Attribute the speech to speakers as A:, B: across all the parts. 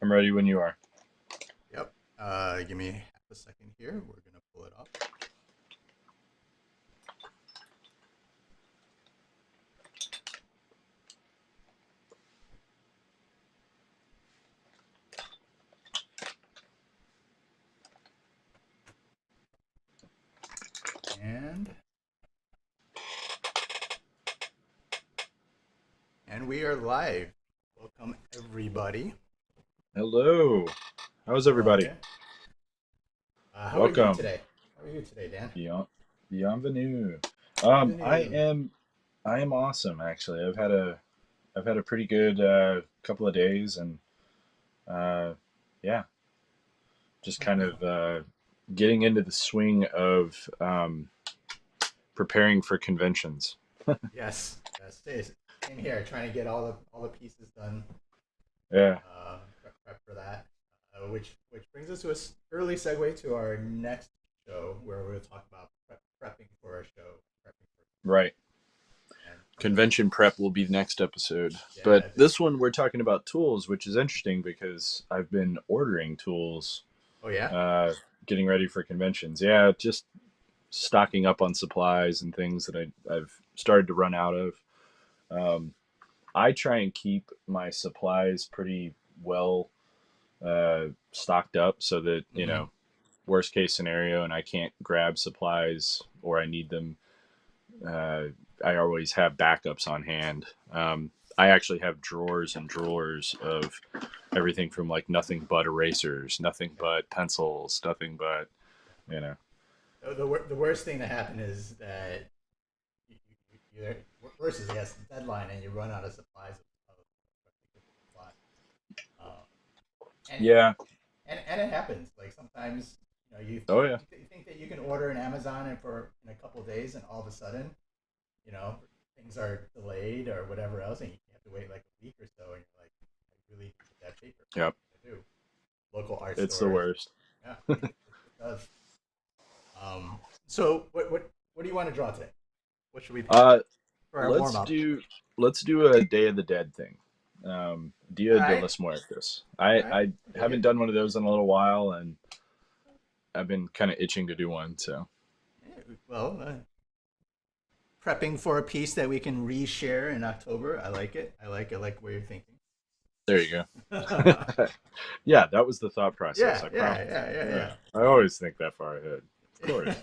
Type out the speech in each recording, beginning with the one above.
A: I'm ready when you are.
B: Yep. Give me half a second here. We're gonna pull it up. And we are live. Welcome everybody.
A: Hello. How's
B: How are
A: everybody?
B: you? How are you
A: Welcome.
B: today? How are you today, Dan?
A: Beyond Bienvenue. I
B: Bienvenue.
A: am I am awesome actually. I've had a pretty good couple of days and uh, yeah, just kind of getting into the swing of preparing for conventions.
B: Yes. Yes. Same here. Trying to get all the pieces done.
A: Yeah.
B: Prep for that. Which brings us to an early segue to our next show, where we'll talk about prepping for our show. Prepping for
A: Right.
B: and
A: Convention prep will be the next episode. But
B: yeah.
A: this one we're talking about tools, which is interesting because I've been ordering tools
B: Oh yeah.
A: uh, getting ready for conventions. Yeah, just stocking up on supplies and things that I've started to run out of. Um, I try and keep my supplies pretty well stocked up so that,
B: Hmm.
A: worst case scenario and I can't grab supplies or I need them, uh, I always have backups on hand. I actually have drawers and drawers of everything from like nothing but erasers, nothing
B: Yeah.
A: but pencils, nothing but,
B: Yeah.
A: you know,
B: The worst thing to happen is that you worse is, I guess, the deadline and you run out of supplies of supplies. Um, and,
A: yeah.
B: and it happens. Like sometimes
A: Oh, yeah.
B: you think that you can order an Amazon and for in a couple of days, and all of a sudden you know things are delayed or whatever else, and you have to wait like a week or so, and you're like, I really need that paper.
A: Yep.
B: I do. Local art
A: It's the
B: stores.
A: worst.
B: Yeah, it does. So what do you want to draw today? What should we pick
A: Uh,
B: for our warm
A: let's
B: up?
A: do let's do a Day of the Dead thing.
B: All
A: Dia de
B: right,
A: los Muertos.
B: all
A: I
B: right,
A: I
B: I dig
A: haven't
B: it.
A: done one of those in a little while, and I've been kind of itching to do one. So
B: Yeah, well, prepping for a piece that we can reshare in October. I like it. I like where you're thinking.
A: there you go.
B: yeah,
A: Yeah, that was the thought process.
B: yeah,
A: I
B: yeah,
A: promise. Yeah,
B: yeah,
A: I always think that far ahead. Of course.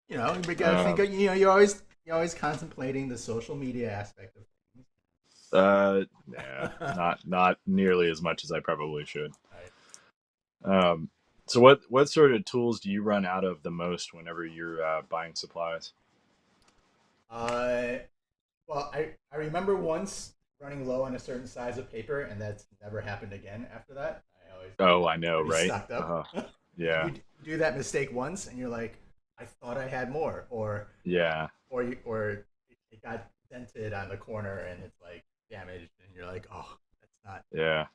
B: yeah. We gotta think.
A: Um,
B: Of, you're always contemplating the social media aspect of things.
A: yeah,
B: All
A: not nearly as much as I probably should.
B: right.
A: Um, so what sort of tools do you run out of the most whenever you're buying supplies?
B: Uh, well, I remember once running low on a certain size of paper, and that's never happened again after that. I always
A: Oh, I know,
B: already
A: right?
B: stocked up.
A: Yeah,
B: You do that mistake once, and you're like, I thought I had more,
A: yeah,
B: or it got dented on the corner and it's like damaged, and you're like, oh, that's not.
A: yeah.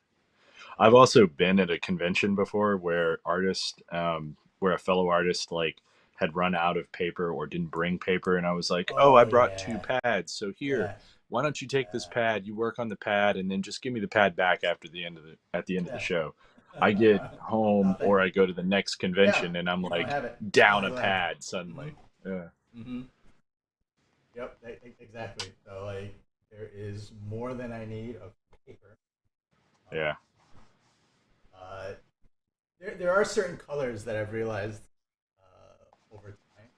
A: I've also been at a convention before where a fellow artist like had run out of paper or didn't bring paper, and I was like, "Oh, I
B: Oh
A: brought two
B: yeah,
A: pads, so here,
B: yeah,
A: why don't you take this
B: yeah,
A: pad? You work on the pad, and then just give me the pad back after the end of the at the end of the
B: yeah.
A: show." I get home
B: Nothing.
A: or I go to the next
B: Yeah,
A: convention, and I'm
B: you don't
A: like
B: have it.
A: down
B: Oh,
A: a
B: like,
A: pad suddenly. Yeah,
B: mm-hmm. Yep, exactly. So like, there is more than I need of paper. Um,
A: yeah.
B: uh, there are certain colors that I've realized over time.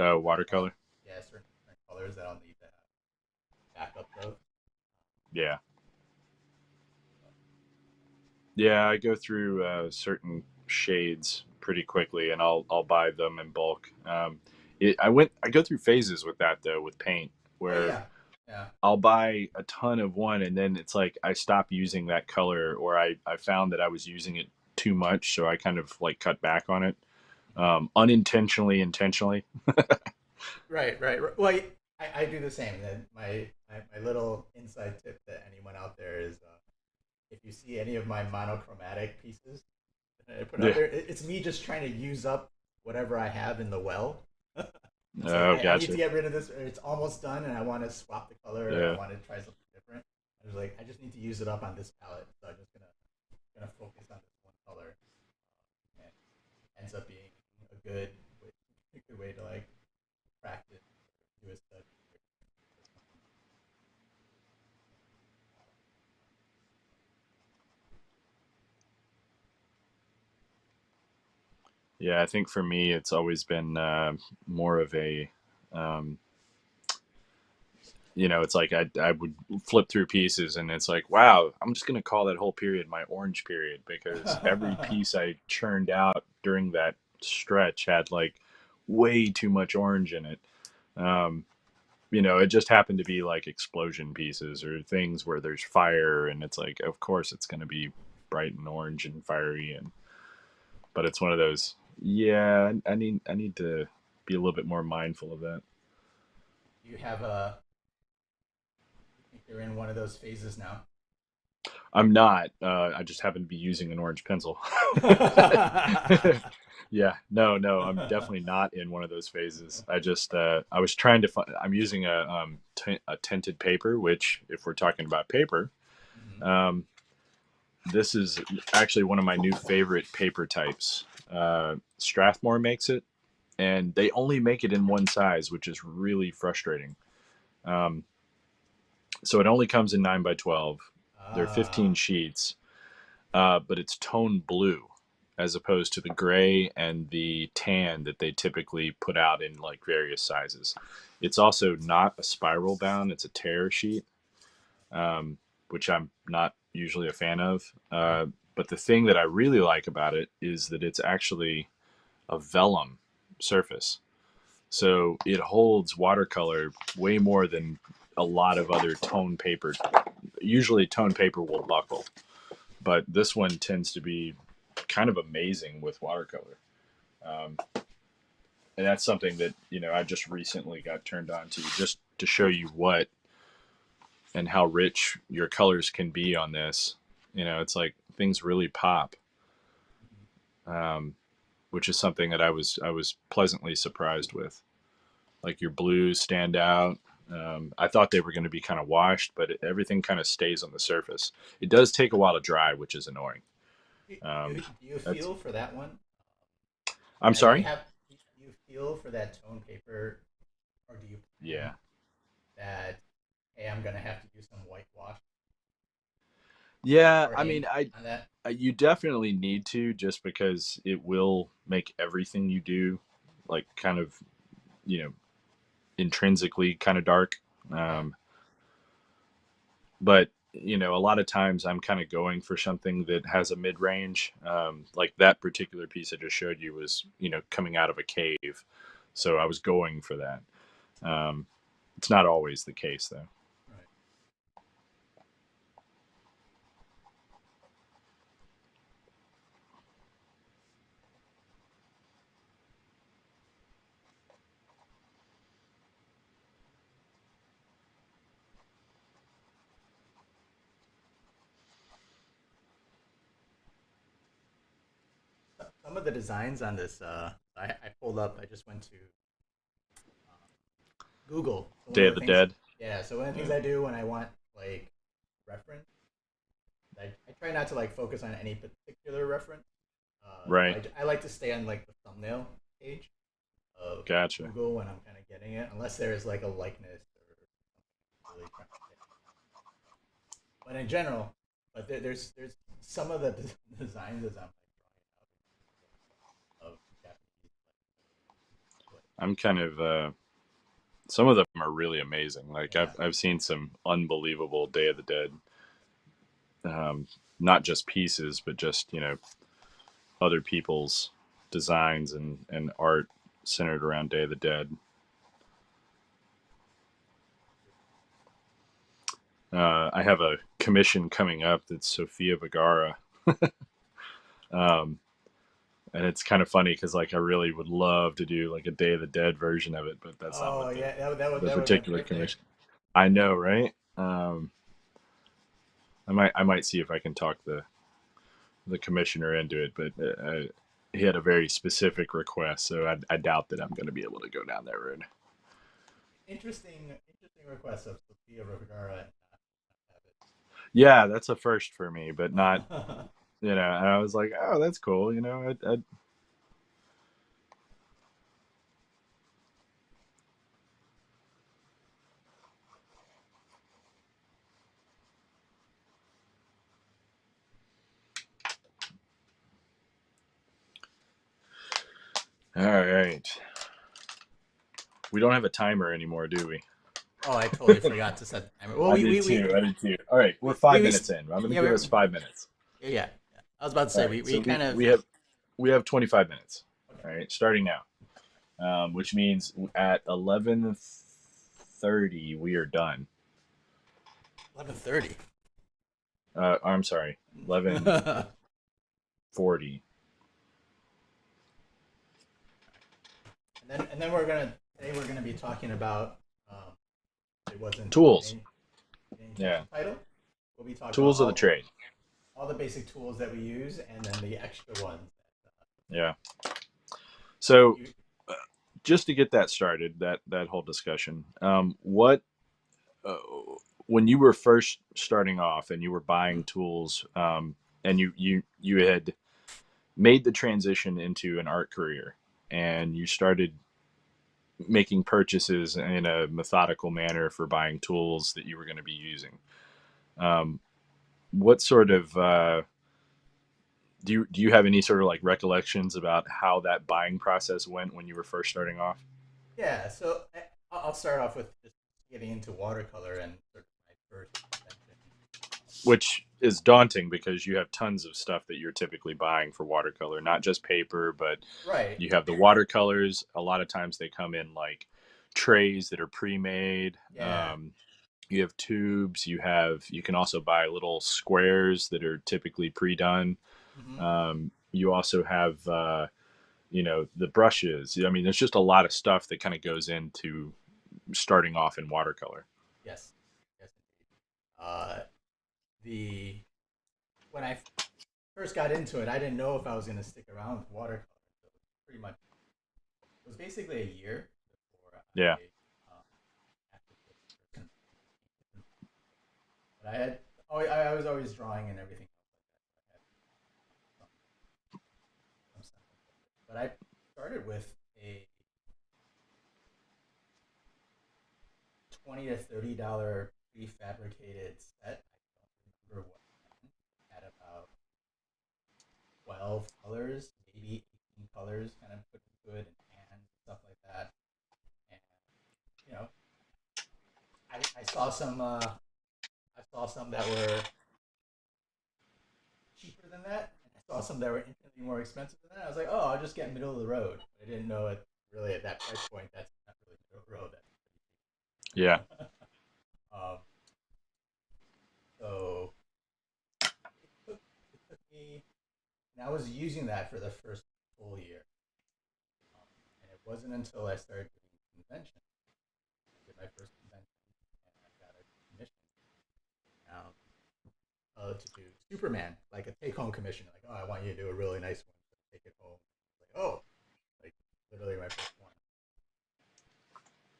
B: I'll,
A: Watercolor.
B: yeah, certain colors that I'll need to have backups of.
A: Yeah, yeah. I go through certain shades pretty quickly, and I'll buy them in bulk. I go through phases with that though with paint
B: Oh
A: where
B: yeah, yeah,
A: I'll buy a ton of one, and then it's like I stop using that color, or I found that I was using it too much, so I kind of like cut back on it,
B: mhm.
A: unintentionally, intentionally.
B: Right. Well, I do the same. And then my little inside tip to anyone out there is, if you see any of my monochromatic pieces that I put out
A: Yeah.
B: there, it's me just trying to use up whatever I have in the well. It's like
A: Oh,
B: I need to
A: gotcha.
B: get rid of this. It's almost done, and I want to swap the color, or I
A: Yeah.
B: want to try something different. I was like, I just need to use it up on this palette, so I'm just gonna gonna focus on this one color, and ends up being a good way to like practice, do a study.
A: Yeah, I think for me, it's always been more of a, um, it's like I would flip through pieces and it's like, wow, I'm just going to call that whole period my orange period because every piece I churned out during that stretch had like way too much orange in it. Um, it just happened to be like explosion pieces or things where there's fire and it's like, of course it's going to be bright and orange and fiery but it's one of those, yeah, I need to be a little bit more mindful of that.
B: You have a, you think you're in one of those phases now?
A: I'm not. I just happen to be using an orange pencil. Yeah, no, no, I'm definitely not in one of those phases. I was trying to find. I'm using a tinted paper, which, if we're talking about paper,
B: Mhm.
A: um, this is actually one of my new favorite paper types. Strathmore makes it, and they only make it in one size, which is really frustrating. Um, so it only comes in 9 by 12. There are 15
B: Ah,
A: sheets, but it's tone blue as opposed to the gray and the tan that they typically put out in like various sizes. It's also not a spiral bound; it's a tear sheet, which I'm not usually a fan of.
B: right.
A: But the thing that I really like about it is that it's actually a vellum surface. So it holds watercolor way more than a lot of other tone paper. Usually, tone paper will buckle, but this one tends to be kind of amazing with watercolor. Um, and that's something that I just recently got turned on to, just to show you what and how rich your colors can be on this. It's like things really pop,
B: Mhm.
A: um, which is something that I was pleasantly surprised with. Like your blues stand out. I thought they were going to be kind of washed, but everything kind of stays on the surface. It does take a while to dry, which is annoying.
B: Do you
A: That's.
B: feel for that one?
A: I'm
B: Do you
A: sorry.
B: have do you feel for that tone paper, or do you plan
A: Yeah.
B: that, hey, I'm gonna have to do some whitewash
A: Yeah.
B: or
A: I mean,
B: ink on that?
A: you definitely need to, just because it will make everything you do like kind of you know intrinsically kind of dark.
B: Okay.
A: But a lot of times I'm kind of going for something that has a mid-range, like that particular piece I just showed you was coming out of a cave, so I was going for that. It's not always the case though.
B: Right. Some of the designs on this, I pulled up. I just went to Google. So one
A: Day
B: of
A: of
B: the
A: the
B: things,
A: Dead.
B: yeah. So one of the things
A: Yeah.
B: I do when I want like reference, I try not to like focus on any particular reference. So
A: Right.
B: I like to stay on like the thumbnail page of
A: Gotcha.
B: Google when I'm kind of getting it, unless there is like a likeness or something I'm really trying to get. But in general, but there's some of the designs as I'm like drawing out of Japanese like,
A: I'm kind of some of them are really amazing. Like
B: yeah.
A: I've seen some unbelievable Day of the Dead, um, not just pieces, but just other people's designs and art centered around Day of the Dead. I have a commission coming up that's Sofia Vergara, um, and it's kind of funny because like I really would love to do like a Day of the Dead version of it, but that's not
B: Oh
A: what
B: yeah,
A: the
B: that would have been
A: particular
B: perfect.
A: commission. I know, right? I might see if I can talk the commissioner into it, but he had a very specific request, so I doubt that I'm going to be able to go down that road.
B: Interesting request of Sofia Vergara.
A: Yeah, that's a first for me, but not
B: Not have it.
A: And I was like, oh, that's cool. All right. We don't have a timer anymore, do we?
B: Oh, I totally forgot to set the timer. Well,
A: I did too. I did too. All right, we're five
B: we
A: minutes in. I'm going to
B: yeah,
A: give us 5 minutes.
B: yeah. I was about to
A: All
B: say
A: right.
B: we
A: So
B: kind of.
A: we have 25 minutes.
B: Okay.
A: All right, starting now. Which means at 11:30 we are done.
B: 11:30.
A: I'm sorry, 11:40.
B: And then today we're gonna be talking about um, it wasn't
A: Tools.
B: you didn't catch
A: Yeah,
B: the title. We'll be talking about
A: tools of the trade.
B: all the basic tools that we use, and then the extra ones.
A: Yeah. So
B: You,
A: uh, just to get that started, that whole discussion, what uh, when you were first starting off and you were buying tools, and you had made the transition into an art career, and you started making purchases in a methodical manner for buying tools that you were going to be using. Um, what sort of do you have any sort of like recollections about how that buying process went when you were first starting off?
B: yeah. So I'll start off with just getting into watercolor and sort of my first invention.
A: Which is daunting because you have tons of stuff that you're typically buying for watercolor, not just paper, but
B: Right.
A: you have the watercolors. A lot of times they come in like trays that are pre-made.
B: Yeah.
A: You have tubes. You can also buy little squares that are typically pre-done.
B: Mm-hmm.
A: You also have the brushes. I mean, there's just a lot of stuff that kind of goes into starting off in watercolor.
B: Yes. Yes. Indeed. The when I first got into it, I didn't know if I was going to stick around with watercolor. So it was pretty much it was basically a year before
A: Yeah,
B: um, actually did the first invention. But I was always drawing and everything else like that. So I had some semblance of it. But I started with a $20 to $30 prefabricated set. I don't remember what brand. It had about 12 colors, maybe 18 colors, kind of put into it, and hands and stuff like that. And you know, I saw some. I saw some that were cheaper than that, and I saw some that were infinitely more expensive than that. I was like, oh, I'll just get middle of the road. But I didn't know it really at that price point. That's not really middle of the road.
A: yeah,
B: That's pretty cheap. So it took me, and I was using that for the first full year. And it wasn't until I started doing conventions, I did my first convention, and I got a commission um, to do Superman, like a take-home commission. Like, oh, I want you to do a really nice one, so take it home. Like, oh, like literally my first one.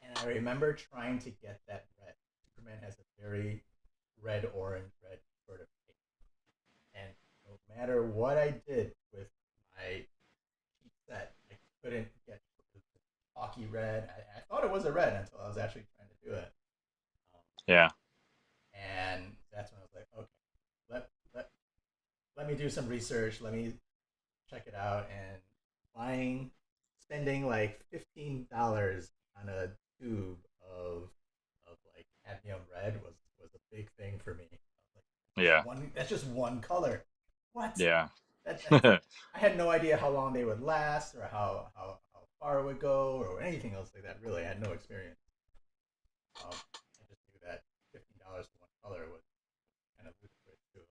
B: And I remember trying to get that red. Superman has a very red, orange, red sort of tape. And no matter what I did with my cheap set, I couldn't get the chalky red. I thought it was a red until I was actually trying to do it. Um,
A: yeah,
B: and that's when I was like, okay, let, let, let me do some research. Let me check it out. And spending like $15 on a tube of like cadmium red was a big thing for me. I was like,
A: yeah,
B: that's just one color. What?
A: yeah.
B: That's I had no idea how long they would last or how far it would go or anything else like that. Really, I had no experience. I just knew that $15 for one color was kind of ludicrous too.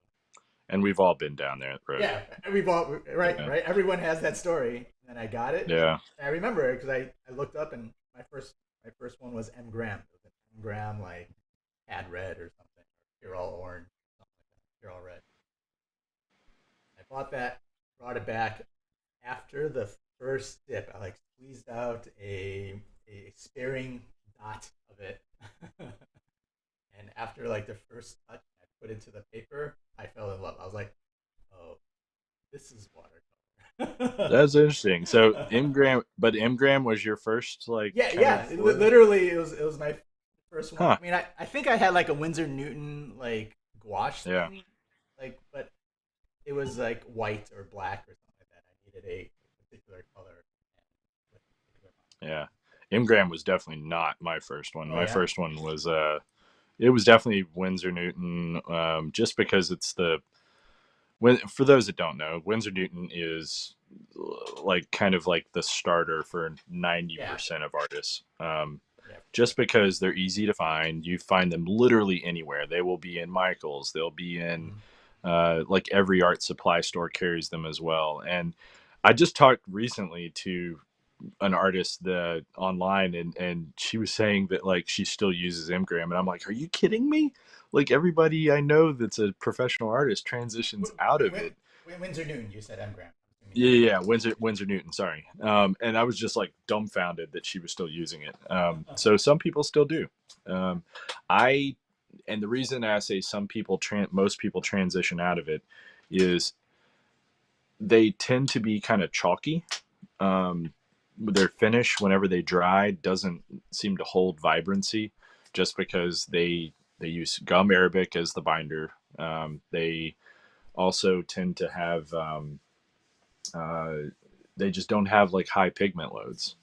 A: And we've all been down there, road.
B: Yeah, we bought right,
A: Yeah,
B: right. Everyone has that story, and then I got it, and
A: yeah,
B: I remember it because I looked up and my first one was M gram. It was an M gram like had red or something, or pure all orange, something like that, pure all red. I bought that, brought it back after the first dip. I like squeezed out a sparing dot of it, and after like the first touch, I put it to the paper. I fell in love. I was like, oh, this is watercolor.
A: That's interesting. So Mgram, but Mgram was your first like
B: Yeah,
A: kind
B: yeah.
A: of foray?
B: Literally, it was my first one.
A: Huh.
B: I mean, I think I had like a Winsor Newton like gouache
A: Yeah.
B: thing, like, but it was like white or black or something like that. I needed a particular color with a particular
A: Yeah. Mgram was definitely not my first one.
B: amount. Oh
A: My
B: yeah,
A: first one was it was definitely Winsor Newton, just because it's the when for those that don't know, Winsor Newton is like kind of like the starter for
B: yeah,
A: 90% of artists.
B: yeah, for sure.
A: Just because they're easy to find, you find them literally anywhere. They will be in Michaels. They'll be in
B: Mm.
A: like every art supply store carries them as well. And I just talked recently to an artist that online, and she was saying that like she still uses Mgram, and I'm like, are you kidding me? Like everybody I know that's a professional artist transitions out of it.
B: Windsor Newton, you said M. Graham. I'm assuming
A: Yeah,
B: that's
A: yeah,
B: what
A: yeah.
B: you
A: Windsor Newton. Sorry, and I was just like dumbfounded that she was still using it.
B: mean.
A: So some people still do. I and the reason I say some people, most people transition out of it, is they tend to be kind of chalky. Um, their finish, whenever they dry, doesn't seem to hold vibrancy, just because they use gum arabic as the binder. They also tend to have uh, they just don't have like high pigment loads.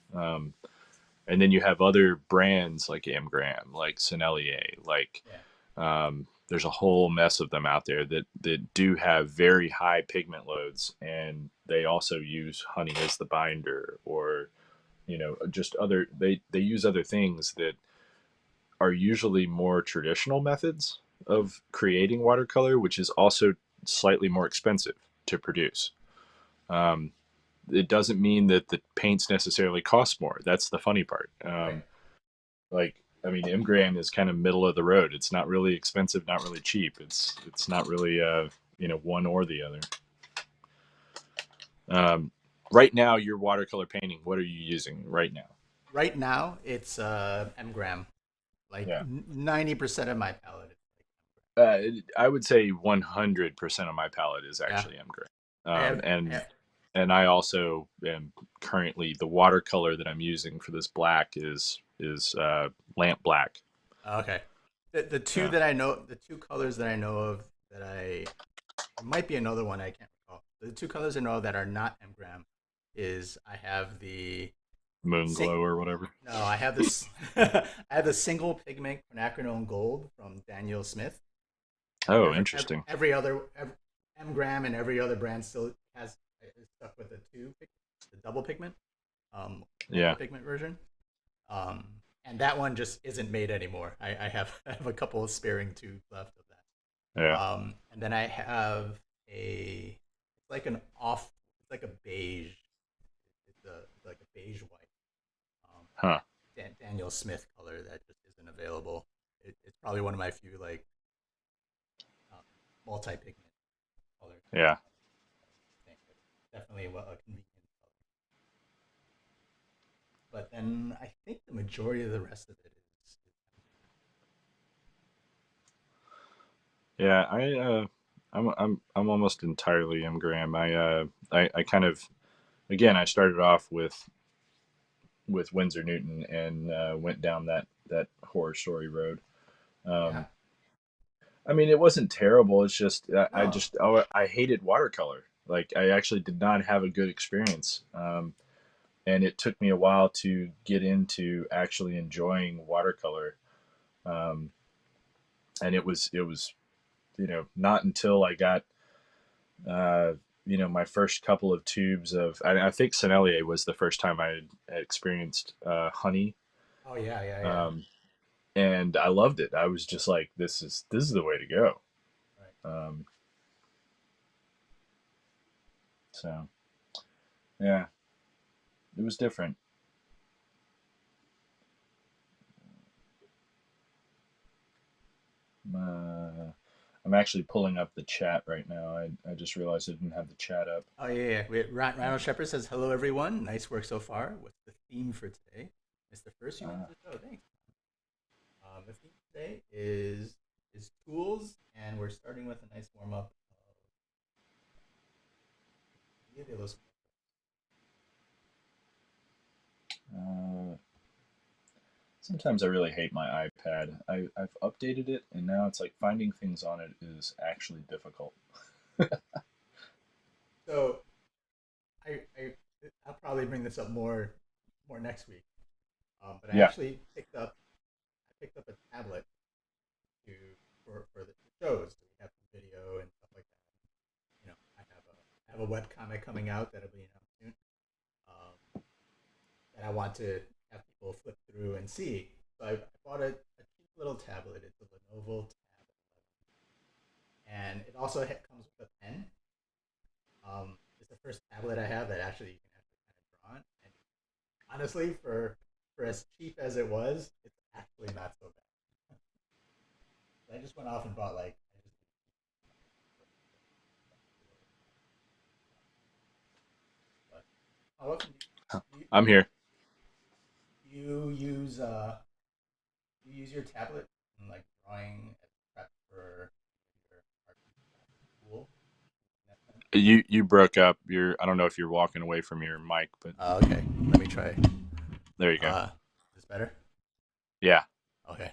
A: And then you have other brands like Amgram, like Sennelier, like
B: Yeah,
A: there's a whole mess of them out there that do have very high pigment loads, and they also use honey as the binder, or just other they use other things that are usually more traditional methods of creating watercolor, which is also slightly more expensive to produce. Um, it doesn't mean that the paints necessarily cost more. That's the funny part.
B: right.
A: Like I mean, Imgran is kind of middle of the road. It's not really expensive, not really cheap. It's not really one or the other. Um, right now, your watercolor painting. What are you using right now?
B: Right now, it's M. Graham. Like
A: Yeah,
B: 90% of my palette is like
A: uh, I would say 100% of my palette is
B: M. Yeah,
A: actually Imgran,
B: I have. I
A: and
B: have
A: I also am currently the watercolor that I'm using for this black is lamp black.
B: okay. The two
A: Yeah.
B: that I know, the two colors that I know of that I there might be another one I can't recall. The two colors I know of that are not M. Graham is I have the
A: Moon
B: sing.
A: glow or whatever.
B: No, I have this. I have the single pigment quinacridone gold from Daniel Smith.
A: Oh,
B: Every,
A: interesting.
B: every other M. Graham and every other brand still has is stuck with the the double pigment, multi
A: Yeah,
B: pigment version. Um, and that one just isn't made anymore. I have I have a couple of sparing tubes left of that.
A: yeah.
B: And then I have a it's like an off it's like a beige. It's like a beige white.
A: Huh.
B: Daniel Smith color that just isn't available. It's probably one of my few like um, multi pigment colors.
A: Yeah.
B: Definitely a convenient color. But then I think the majority of the rest of it is
A: Yeah. I'm almost entirely M Graham. I kind of again I started off with Windsor Newton, and went down that horror story road.
B: yeah.
A: Um, I mean, it wasn't terrible. It's just
B: No,
A: I hated watercolor. Like I actually did not have a good experience. And it took me a while to get into actually enjoying watercolor. Um, and it was not until I got uh, my first couple of tubes of I think Sennelier was the first time I had experienced honey.
B: oh yeah, yeah, yeah.
A: Um, and I loved it. I was just like, this is the way to go.
B: Right.
A: Um, so yeah, it was different. Uh, I'm actually pulling up the chat right now. I just realized I didn't have the chat up.
B: Oh yeah, yeah. Ronald Shepard says hello everyone. Nice work so far. What's the theme for today? It's the first few minutes
A: Uh,
B: of the show. Thanks. The theme today is tools, and we're starting with a nice warm up Día de los
A: Uh, Sometimes I really hate my iPad. I've updated it, and now it's like finding things on it is actually difficult.
B: So I I'll probably bring this up more next week. But I
A: Yeah.
B: actually picked up a tablet to for the shows. So we have some video and stuff like that. You know, I have a web comic coming out that'll be announced soon. That I want to have people flip through and see. So I bought a cheap little tablet. It's a Lenovo Tab 11, and it also comes with a pen. It's the first tablet I have that actually you can actually kind of draw on. And honestly, for as cheap as it was, it's actually not so bad. I just went off and bought like I just but how often
A: I'm here.
B: do you use you use your tablet in like drawing as prep for your art school in that sense?
A: You broke up. You're I don't know if you're walking away from your mic, but
B: Okay, let me try.
A: there you go.
B: Uh, is this better?
A: Yeah.
B: Okay.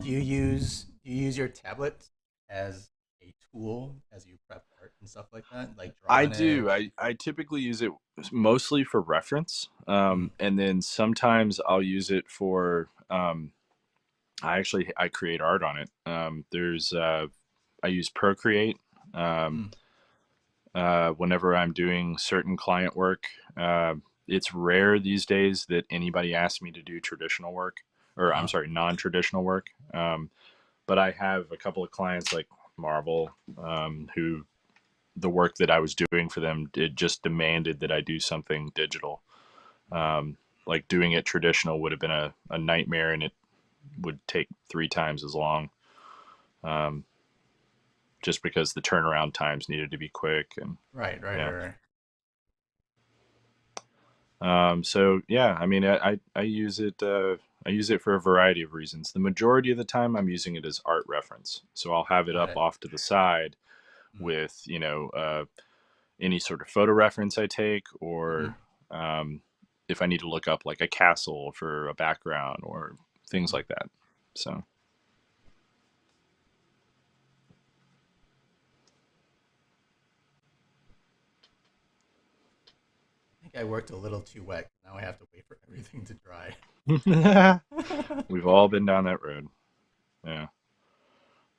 B: Do you use your tablet as a tool as you prep art and stuff like that? Like draw
A: I
B: on it?
A: do. I typically use it mostly for reference.
B: Mm,
A: And then sometimes I'll use it for I create art on it. There's I use Procreate. Um,
B: mm,
A: Whenever I'm doing certain client work. It's rare these days that anybody asks me to do traditional work, or I'm
B: uh-huh.
A: sorry, non-traditional work. But I have a couple of clients like Marvel, who the work that I was doing for them it just demanded that I do something digital.
B: Mm,
A: Like doing it traditional would have been a nightmare, and it would take 3 times as long, um, just because the turnaround times needed to be quick. And
B: right, right,
A: yeah.
B: right, right.
A: So yeah, I mean, I use it. I use it for a variety of reasons. The majority of the time, I'm using it as art reference. So I'll have it
B: Got
A: up
B: it.
A: off to the side
B: Mm,
A: with any sort of photo reference I take,
B: mm-hmm.
A: or if I need to look up like a castle for a background or things
B: Mm.
A: like that. So
B: I think I worked a little too wet. Now I have to wait for everything to dry.
A: we've all been down that road. Yeah,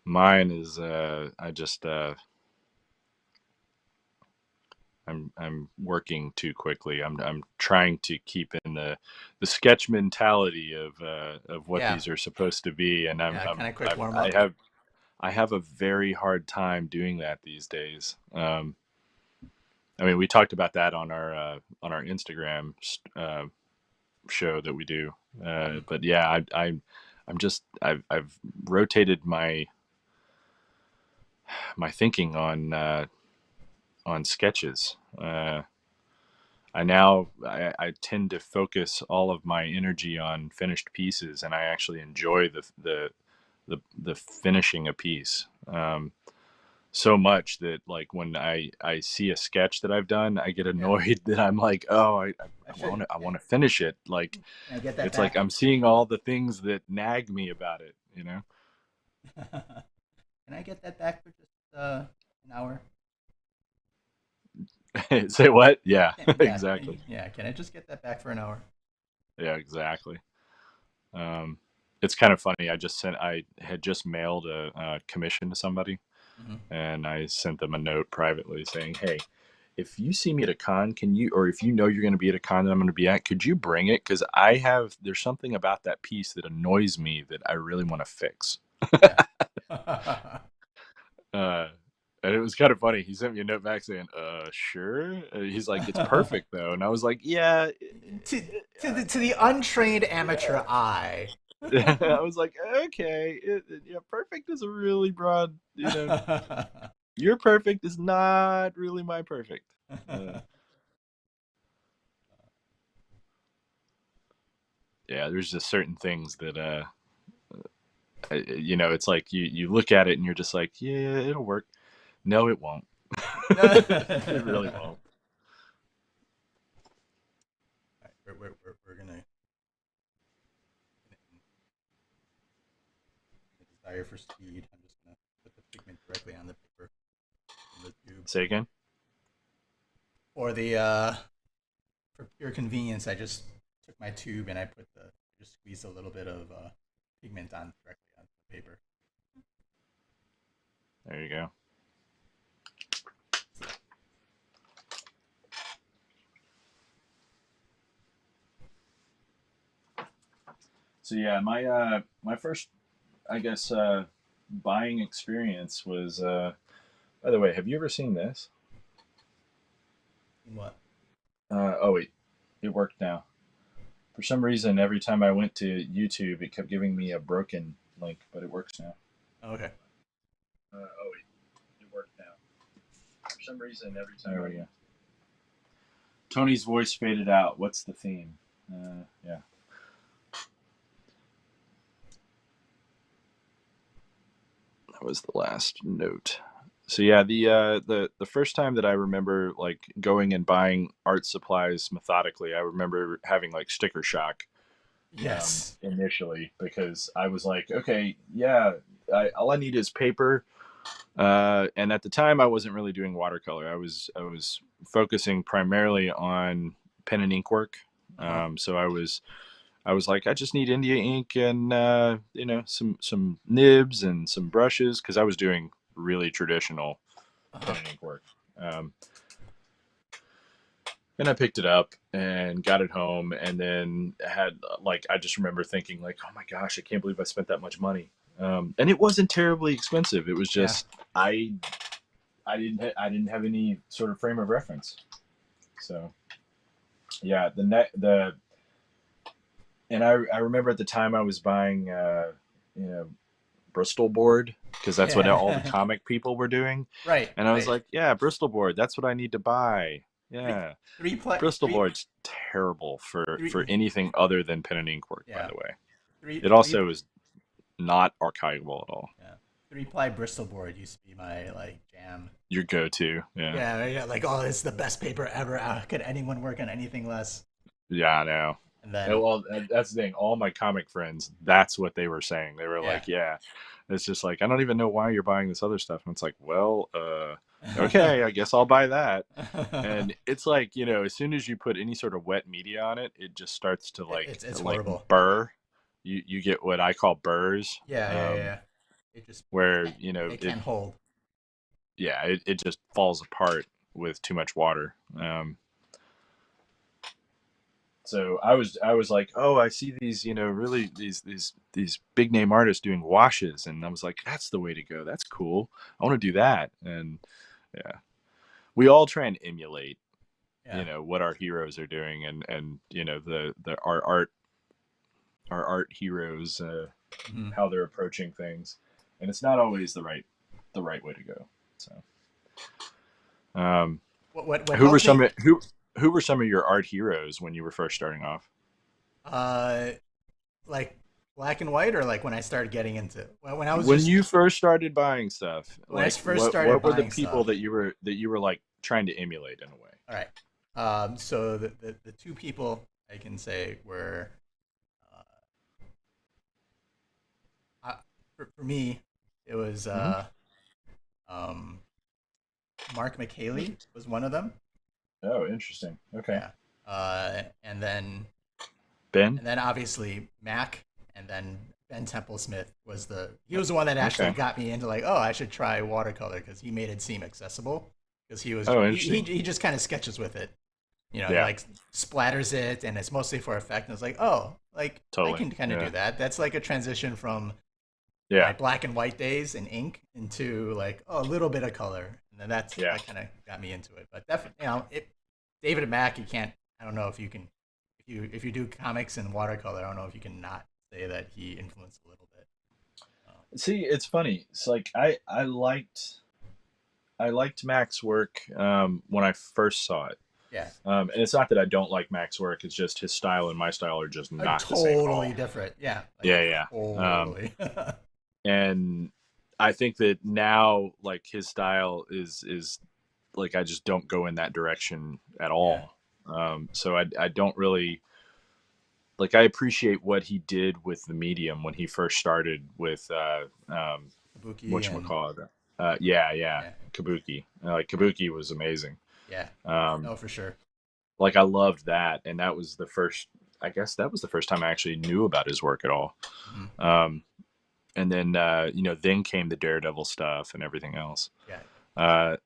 A: mine is I just I'm working too quickly. I'm trying to keep in the sketch mentality of what
B: Yeah,
A: these are supposed to be, and
B: yeah, kind of quick
A: I'm
B: warm up.
A: I have a very hard time doing that these days. I mean, we talked about that on our Instagram show that we do,
B: Mm,
A: but yeah, I'm just I've rotated my thinking on sketches. I tend to focus all of my energy on finished pieces, and I actually enjoy the finishing a piece so much that like when I see a sketch that I've done, I get
B: yeah,
A: annoyed that I'm like, oh,
B: I should.
A: I want to finish it. Like
B: Can I get that
A: it's like
B: back?
A: I'm seeing all the things that nag me about it. You know?
B: Can I get that back for just an hour?
A: Say what? Yeah,
B: Yeah,
A: exactly.
B: yeah. Can I just get that back for an hour?
A: Yeah, exactly. Um, it's kind of funny. I had just mailed a commission to somebody,
B: Hmm.
A: and I sent them a note privately saying, "Hey, if you see me at a con, can you, or if you know you're going to be at a con that I'm going to be at, could you bring it? Because there's something about that piece that annoys me that I really want to fix."
B: Yeah.
A: Uh, and it was kind of funny. He sent me a note back saying, sure." He's like, "It's perfect though," and I was like, "Yeah."
B: to to the untrained amateur eye.
A: I was like, "Okay, yeah, perfect is a really broad, your perfect is not really my perfect." Uh, yeah, there's just certain things that it's like you look at it and you're just like, yeah, it'll work. No, it won't. It really won't.
B: We're gonna desire for speed. I'm just gonna put the pigment directly on the paper in the tube.
A: Say again.
B: For for pure convenience, I just took my tube and I just squeezed a little bit of pigment on directly onto the paper.
A: There you go. So yeah, my first, I guess, buying experience was. By the way, have you ever seen this?
B: What?
A: Oh wait, it worked now. For some reason, every time I went to YouTube, it kept giving me a broken link, but it works now.
B: Oh, okay.
A: Oh wait, it worked now. For some reason, every time. There we go. Tony's voice faded out. What's the theme? Yeah. That was the last note. So yeah, the first time that I remember like going and buying art supplies methodically, I remember having like sticker shock
B: Yes.
A: initially because I was like, okay, yeah, all I need is paper. And at the time, I wasn't really doing watercolor. I was focusing primarily on pen and ink work.
B: Uh-huh.
A: So I was like, I just need India ink and some nibs and some brushes because I was doing really traditional
B: Uh-huh.
A: pen and ink work. And I picked it up and got it home, and then had like I just remember thinking like, oh my gosh, I can't believe I spent that much money. And it wasn't terribly expensive. It was
B: Yeah.
A: just I didn't have any sort of frame of reference. So yeah, the and I remember at the time I was buying you know Bristol board because that's what all the
B: Yeah.
A: comic people were doing,
B: Right.
A: and I was
B: Right.
A: like, yeah, Bristol board, that's what I need to buy.
B: Three,
A: Yeah,
B: three, ply,
A: Bristol
B: three,
A: board's terrible for
B: three.
A: anything other than pen and ink work. By
B: Yeah.
A: the way,
B: Three,
A: it
B: three.
A: also is not archivable at all.
B: Yeah. 3-ply Bristol board used to be my like jam.
A: Your go-to, yeah,
B: Yeah. Yeah. Like, oh, it's the best paper ever. Could anyone work on anything less?
A: yeah, I know.
B: And then,
A: Well, that's the thing. All my comic friends, that's what they were saying. They were
B: yeah.
A: like, "Yeah, it's just like I don't even know why you're buying this other stuff." And it's like, well, okay, I guess I'll buy that. And it's like as soon as you put any sort of wet media on it, it just starts to
B: It's
A: like
B: horrible.
A: burr. You get what I call burrs,
B: Yeah. Yeah. Yeah. It just
A: where
B: it
A: it
B: can't hold.
A: yeah it just falls apart with too much water. So I was like, oh, I see these, really these big name artists doing washes, and I was like, that's the way to go. That's cool. I want to do that. And yeah, we all try and emulate,
B: Yeah.
A: what our heroes are doing, and the our art heroes,
B: Mm-hmm.
A: how they're approaching things, and it's not always the right way to go. So, um,
B: What
A: who were
B: helped
A: some
B: me?
A: who were some of your art heroes when you were first starting off?
B: Uh, like black and white, or like when I started getting into when I was
A: When
B: just
A: you first started buying stuff,
B: when I
A: like
B: first
A: what
B: started
A: what were the
B: buying
A: people
B: stuff.
A: that you were like trying to emulate in a way?
B: All right. So the two people I can say were uh, for me it was
A: Hmm.
B: um, Mark McHaley was one of them.
A: Oh, interesting. Okay.
B: Yeah. Uh, and then
A: Ben.
B: obviously Mac, and then Ben Temple Smith he was the one that actually
A: Okay.
B: got me into like, oh, I should try watercolor because he made it seem accessible because
A: Oh,
B: he
A: interesting.
B: he just kind of sketches with it. He
A: Yeah.
B: like splatters it and it's mostly for effect. And it's like, oh, like I
A: Totally.
B: can kind of do
A: Yeah.
B: that. That's like a transition from my
A: Yeah.
B: black and white days in ink into like a little bit of color. And then
A: Yeah.
B: that kind of got me into it. But definitely, David and Mack, you can't. I don't know if you can, if you do comics and watercolor. I don't know if you can not say that he influenced a little bit.
A: See, it's funny. It's like I liked Mac's work when I first saw it.
B: Yeah,
A: And it's not that I don't like Mac's work. It's just his style and my style are just
B: like
A: not the same at
B: totally
A: all.
B: different. Yeah, like
A: Yeah, yeah.
B: totally.
A: And I think that now, like his style is like I just don't go in that direction at
B: Yeah.
A: all. So I don't really like. I appreciate what he did with the medium when he first started with
B: Kabuki and
A: whatchamacallit. Yeah, yeah,
B: yeah,
A: Kabuki. Like Kabuki was amazing.
B: yeah.
A: Um,
B: No, for sure.
A: like I loved that, and that was the first. I guess that was the first time I actually knew about his work at all.
B: Hmm.
A: Um, and then then came the Daredevil stuff and everything else.
B: Yeah.
A: Uh,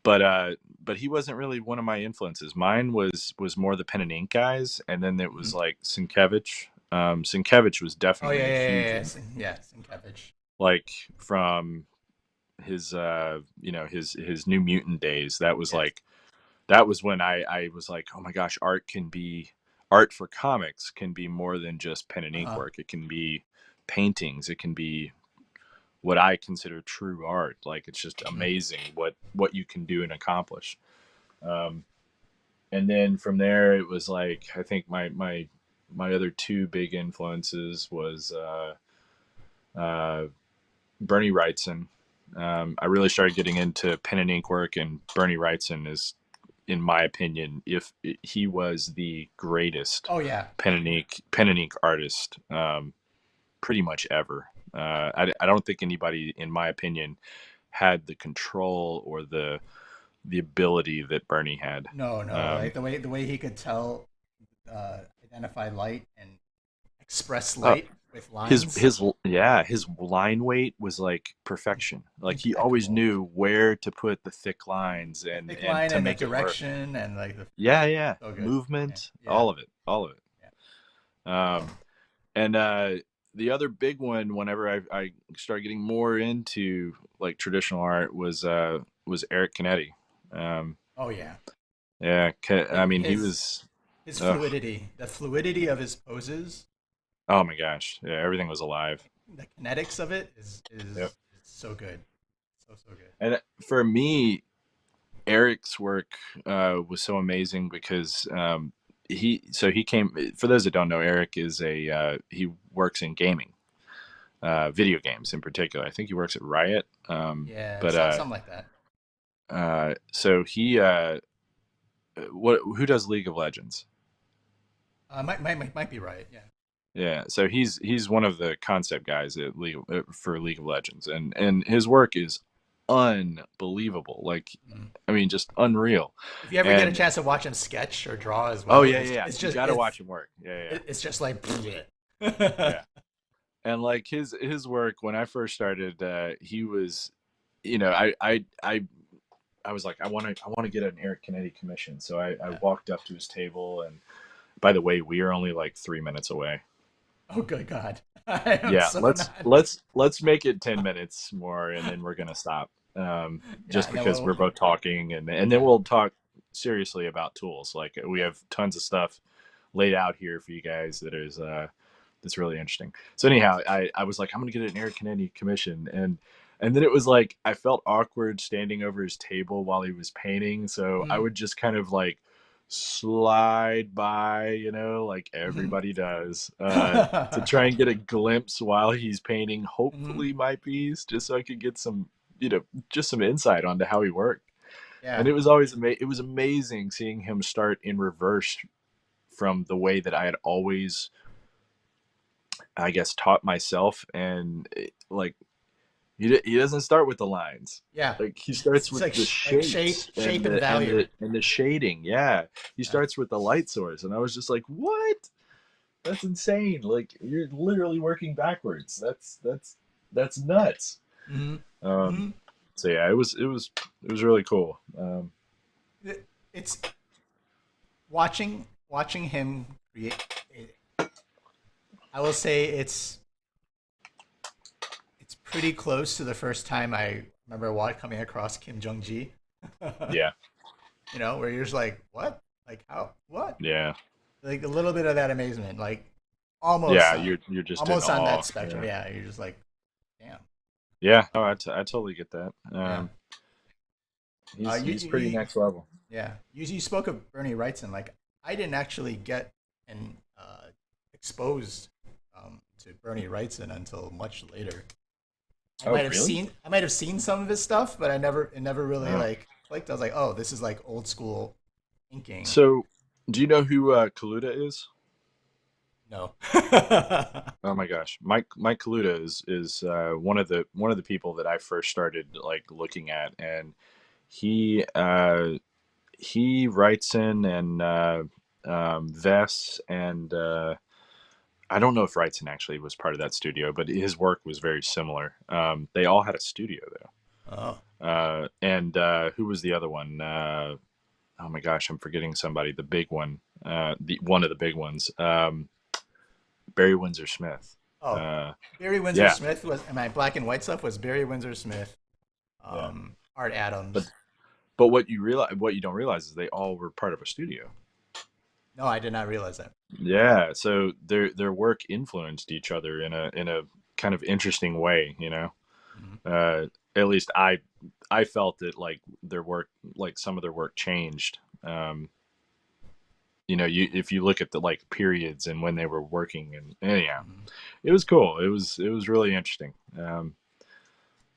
A: but he wasn't really one of my influences. Mine was more the pen and ink guys, and then it
B: Hmm.
A: was like Sienkiewicz. Sienkiewicz was
B: Oh yeah,
A: definitely a
B: yeah, yeah,
A: huge
B: yeah.
A: one.
B: Yeah, Sienkiewicz.
A: Like from his his New Mutant days.
B: Yes.
A: That was when I was like, oh my gosh, art for comics can be more than just pen and ink
B: Uh-huh.
A: work. It can be paintings. It can be what I consider true art. Like it's just
B: Hmm.
A: amazing what you can do and accomplish. Um, and then from there, it was like I think my other two big influences was uh, Bernie Wrightson. I really started getting into pen and ink work, and Bernie Wrightson is, in my opinion, if he was the greatest
B: Oh yeah.
A: pen and ink artist, pretty much ever. I don't think anybody, in my opinion, had the control or the ability that Bernie had.
B: No, no.
A: Um,
B: Like the way he could tell, identify light and express
A: uh,
B: light with lines.
A: his line weight was like perfection. Like he always
B: Impeccable.
A: knew where to put the thick lines
B: The thick
A: and
B: line
A: to
B: and the
A: make it work.
B: direction and like the
A: Yeah, yeah,
B: so good. Yeah.
A: movement,
B: Yeah.
A: all of it.
B: Yeah.
A: Um, and the other big one, whenever I started getting more into like traditional art, was Eric Canetti. Um,
B: Oh yeah.
A: yeah, I mean he
B: His
A: was.
B: his
A: Ugh,
B: fluidity, the fluidity of his poses,
A: oh my gosh, yeah, everything was alive.
B: the kinetics of it is
A: Yep.
B: so good, so good.
A: And for me, Eric's work was so amazing because he came. For those that don't know, Eric is a he works in gaming, video games in particular. I think he works at Riot.
B: Yeah,
A: But
B: something like that.
A: so he what who does League of Legends?
B: Might be right. Yeah.
A: Yeah, so he's one of the concept guys at for League of Legends, and his work is unbelievable. Like,
B: Mm.
A: I mean, just unreal.
B: If you ever get a
A: And
B: chance to watch him sketch or draw as
A: oh
B: well,
A: yeah,
B: it's
A: yeah,
B: it's
A: you
B: just
A: got to watch him work. Yeah, yeah,
B: it's just like
A: yeah. And like his work when I first started, he was, I was like, I want to get an Eric Kennedy commission. So I
B: Yeah.
A: walked up to his table, and by the way, we are only like 3 minutes away.
B: Oh good God, I am
A: Yeah,
B: so
A: let's
B: not.
A: let's let's make it 10 minutes more, and then we're gonna stop.
B: Yeah,
A: Just
B: no,
A: because we're both talking, and then
B: yeah,
A: we'll talk seriously about tools. Like we
B: yeah.
A: have tons of stuff laid out here for you guys that is that's really interesting. So anyhow, I was like, I'm gonna get an Eric Kennedy commission, and then it was like I felt awkward standing over his table while he was painting, so I
B: Mm-hmm.
A: would just kind of like slide by, like
B: Mm-hmm.
A: everybody does, to try and get a glimpse while he's painting,
B: Mm-hmm.
A: hopefully my piece, just so I could get some, just some insight onto how he worked.
B: Yeah.
A: And it was always it was amazing seeing him start in reverse from the way that I had always, I guess, taught myself. And like he doesn't start with the lines.
B: Yeah.
A: Like he starts
B: It's
A: with
B: like
A: the
B: like shape
A: shapes and
B: shape and value.
A: the shading. Yeah, he
B: Yeah.
A: starts with the light source, and I was just like, what? That's insane. Like you're literally working backwards. That's nuts.
B: Mm-hmm.
A: Um,
B: Mm-hmm.
A: so yeah, it was really cool.
B: It's watching him create. I will say it's pretty close to the first time I remember coming across Kim Jong Ji.
A: Yeah,
B: Where you're just like, what? Like how? What?
A: yeah,
B: Like a little bit of that amazement, like
A: yeah.
B: almost
A: You're just in
B: almost on
A: awe.
B: that spectrum.
A: Yeah,
B: Yeah, you're just like, damn.
A: yeah. No, I totally get that.
B: Yeah.
A: He's pretty next level.
B: Yeah. You spoke of Bernie Wrightson. Like I didn't actually get and exposed to Bernie Wrightson until much later.
A: Oh, really?
B: I might have seen some of his stuff, but it never really
A: Oh,
B: like clicked. I was like, oh, this is like old school inking.
A: So, do you know who Kaluta is?
B: No.
A: Oh my gosh, Mike Kaluta is one of the people that I first started like looking at, and he he writes in and Vess and I don't know if Wrightson actually was part of that studio, but his work was very similar. They all had a studio
B: Oh.
A: though, and who was the other one? Oh my gosh, I'm forgetting somebody. The big one, the one of the big ones, Barry Windsor Smith.
B: Oh.
A: Uh,
B: Barry Windsor
A: yeah,
B: Smith was my black and white stuff was Barry Windsor Smith,
A: yeah.
B: Art
A: But
B: Adams.
A: what you don't realize is they all were part of a studio.
B: No, I did not realize that.
A: Yeah, so their work influenced each other in a kind of interesting way, you know.
B: Mhm.
A: Uh, at least I felt that like their work, like some of their work changed. You know, you if you look at the like periods and when they were working, and anyhow,
B: Mhm.
A: it was cool. It was really interesting.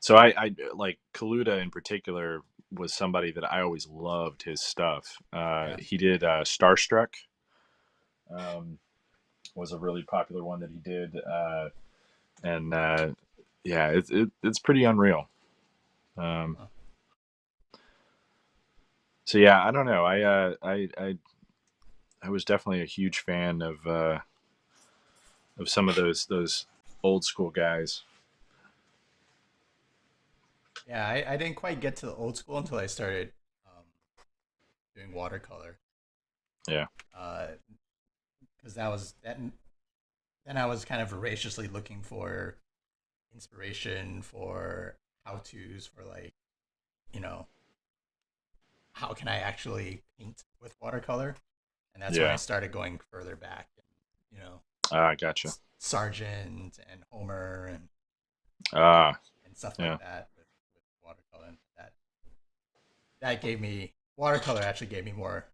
A: So I like Kaluta in particular was somebody that I always loved his stuff.
B: Yeah.
A: He did Starstruck. Um, was a really popular one that he did, and yeah, it's pretty unreal. Um,
B: Huh.
A: so yeah, I don't know. I was definitely a huge fan of some of those old school guys.
B: Yeah, I didn't quite get to the old school until I started um, doing watercolor.
A: Yeah,
B: Because that was that. Then I was kind of voraciously looking for inspiration for how tos for like you know how can I actually paint with watercolor, and that's when I
A: yeah.
B: started going further back. And,
A: Gotcha.
B: Sargent and Homer
A: Ah,
B: and stuff like
A: yeah,
B: that with watercolor. And that gave me watercolor actually gave me more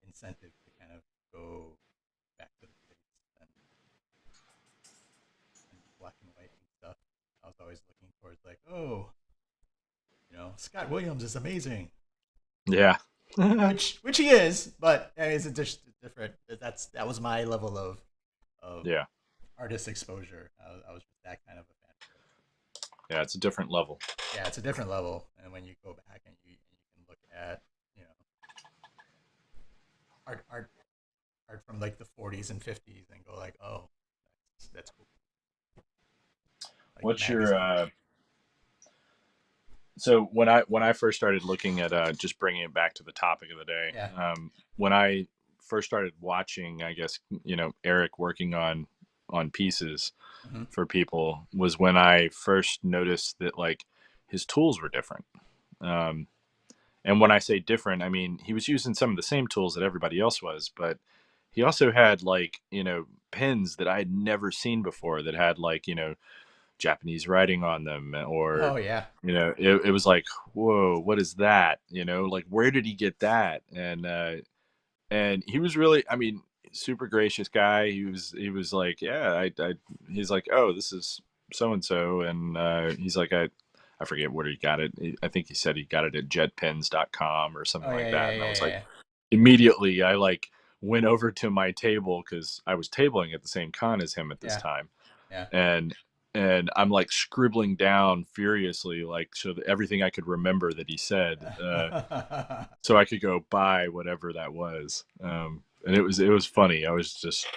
B: incentive to kind of go back to the base and black and white and stuff. I was always looking towards like, oh, Scott Williams is amazing,
A: yeah,
B: which he is, but it's a different. That was my level of
A: yeah,
B: artist exposure. I was just that kind of a fan for it.
A: yeah. It's a different level.
B: Yeah, it's a different level, and when you go back and you can look at you know art art from like the 40s and 50s and go like, oh, that's cool. Like
A: What's your
B: magazines.
A: so when I first started looking at just bringing it back to the topic of the day,
B: Yeah.
A: when I first started watching, I guess Eric working on pieces
B: Hmm.
A: for people was when I first noticed that like his tools were different. Um, and when I say different, I mean he was using some of the same tools that everybody else was, but he also had like pens that I had never seen before that had like Japanese writing on them, or
B: Oh yeah.
A: it was like, whoa, what is that? Like where did he get that? And he was really, I mean, super gracious guy. He was like, yeah, he's like, oh, this is so and so, and he's like, I forget where he got it. I think he said he got it at jetpens.com or something
B: Oh yeah
A: like
B: yeah
A: that, and I
B: yeah
A: was
B: yeah
A: like,
B: yeah.
A: immediately I like went over to my table because I was tabling at the same con as him at this
B: Yeah.
A: time,
B: Yeah.
A: and I'm like scribbling down furiously, like so that everything I could remember that he said, so I could go buy whatever that was. And it was funny. I was just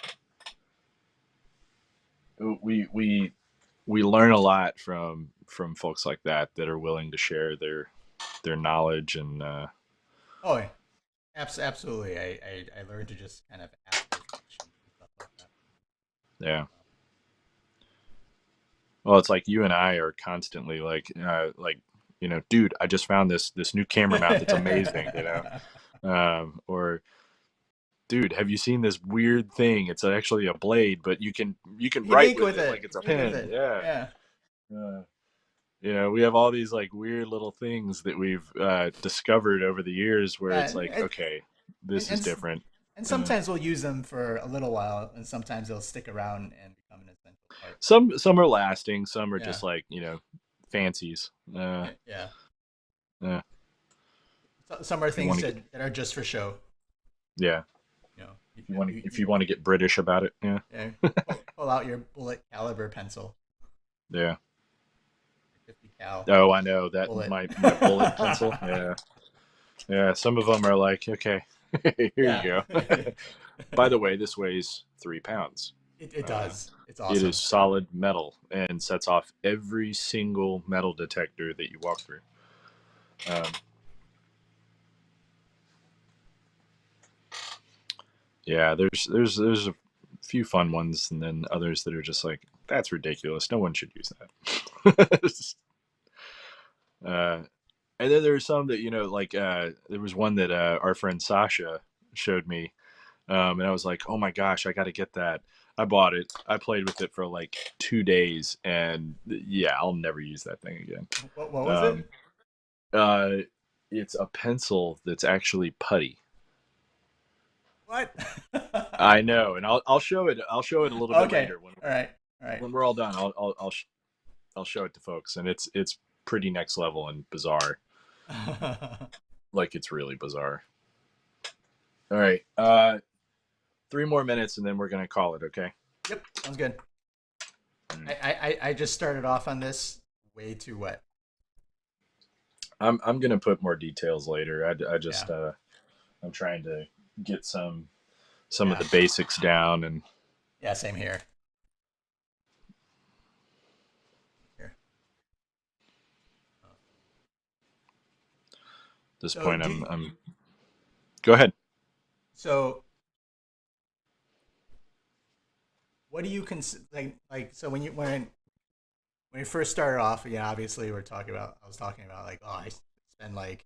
A: we we we learn a lot from folks like that are willing to share their knowledge and
B: Oh yeah. Absolutely. I learned to just kind of ask those questions and stuff like that.
A: yeah. Well, it's like you and I are constantly like dude, I just found this new camera mount that's amazing, or dude, have you seen this weird thing? It's actually a blade, but you can
B: You can
A: write
B: ink
A: with
B: with
A: it
B: it.
A: like it's
B: You
A: a
B: can ink with
A: pen.
B: it.
A: Yeah.
B: Yeah.
A: Uh, we have all these like weird little things that we've discovered over the years where
B: Yeah.
A: it's like, okay,
B: And,
A: this is
B: and
A: different.
B: and
A: Uh,
B: sometimes we'll use them for a little while, and sometimes they'll stick around and become an essential part.
A: some are lasting, some are
B: Yeah.
A: just like fancies.
B: Yeah.
A: Yeah.
B: Some are
A: If you
B: things
A: want to get,
B: that are just for show.
A: yeah.
B: You know,
A: If you want to get British about it, yeah.
B: yeah, pull out your bullet caliber pencil,
A: Yeah.
B: 50 cal
A: Oh, I know that
B: bullet.
A: my bullet pencil. Yeah. Yeah. Some of them are like, okay, here you
B: Yeah,
A: go. By the way, this weighs 3 pounds.
B: it
A: Uh,
B: does. It's
A: it is
B: awesome.
A: solid metal and sets off every single metal detector that you walk through. Um, yeah, there's a few fun ones, and then others that are just like that's ridiculous. No one should use that. uh, and then there's some that like there was one that our friend Sasha showed me, and I was like, oh my gosh, I got to get that. I bought it. I played with it for like 2 days, and yeah, I'll never use that thing again.
B: What was it?
A: Um, uh, it's a pencil that's actually putty.
B: What?
A: I know, and I'll show it. I'll show it a little bit
B: Okay.
A: later
B: All right. All right.
A: when we're all done. I'll show it to folks, and it's pretty next level and bizarre. Like it's really bizarre. All right, 3 more minutes, and then we're gonna call it. Okay.
B: Yep. Sounds good.
A: All right.
B: I just started off on this way too wet.
A: I'm gonna put more details later. I
B: Yeah.
A: just I'm trying to get some of
B: Yeah.
A: the basics down, and
B: Yeah. Same here. Here.
A: at this
B: So
A: point,
B: do
A: I'm. Go ahead.
B: so. What do you consider like? So when you first started off, yeah, obviously I was talking about like, oh, I spend like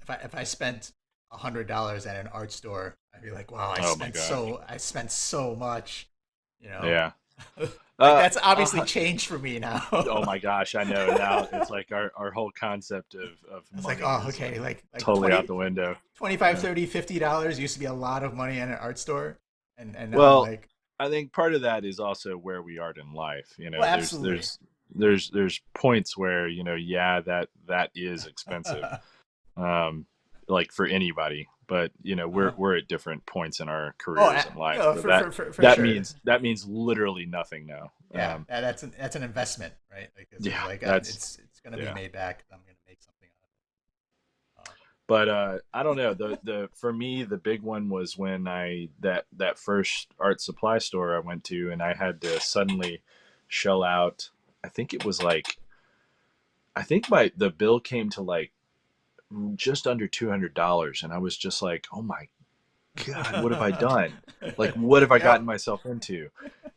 B: if I spent $100 at an art store, I'd be like, wow,
A: Oh my gosh.
B: I spent so much, you know.
A: Yeah.
B: Like
A: Uh,
B: that's obviously
A: uh,
B: changed for me now.
A: oh my gosh, I know now. It's like our whole concept of
B: It's like,
A: money
B: oh,
A: is
B: okay,
A: like
B: like
A: totally out
B: 20,
A: the window.
B: 25,
A: Yeah.
B: 30, $50 used to be a lot of money at an art store, and now I'm
A: Well,
B: like,
A: I think part of that is also where we are in life.
B: well,
A: There's
B: absolutely.
A: there's points where yeah, that is expensive. Um, like for anybody, but
B: Uh-huh.
A: we're at different points in our
B: Oh,
A: careers in life,
B: no,
A: so
B: for sure.
A: that means literally nothing now.
B: Yeah, that's an investment, right? Like this is
A: Yeah,
B: like
A: that's
B: it's gonna be
A: yeah.
B: made back. I'm gonna make something out of it.
A: But I don't know. The for me the big one was when that first art supply store I went to, and I had to suddenly shell out. I think it was like I think my the bill came to like just under $200, and I was just like, oh my god, what have I done? Like, what have I gotten
B: Yep.
A: myself into?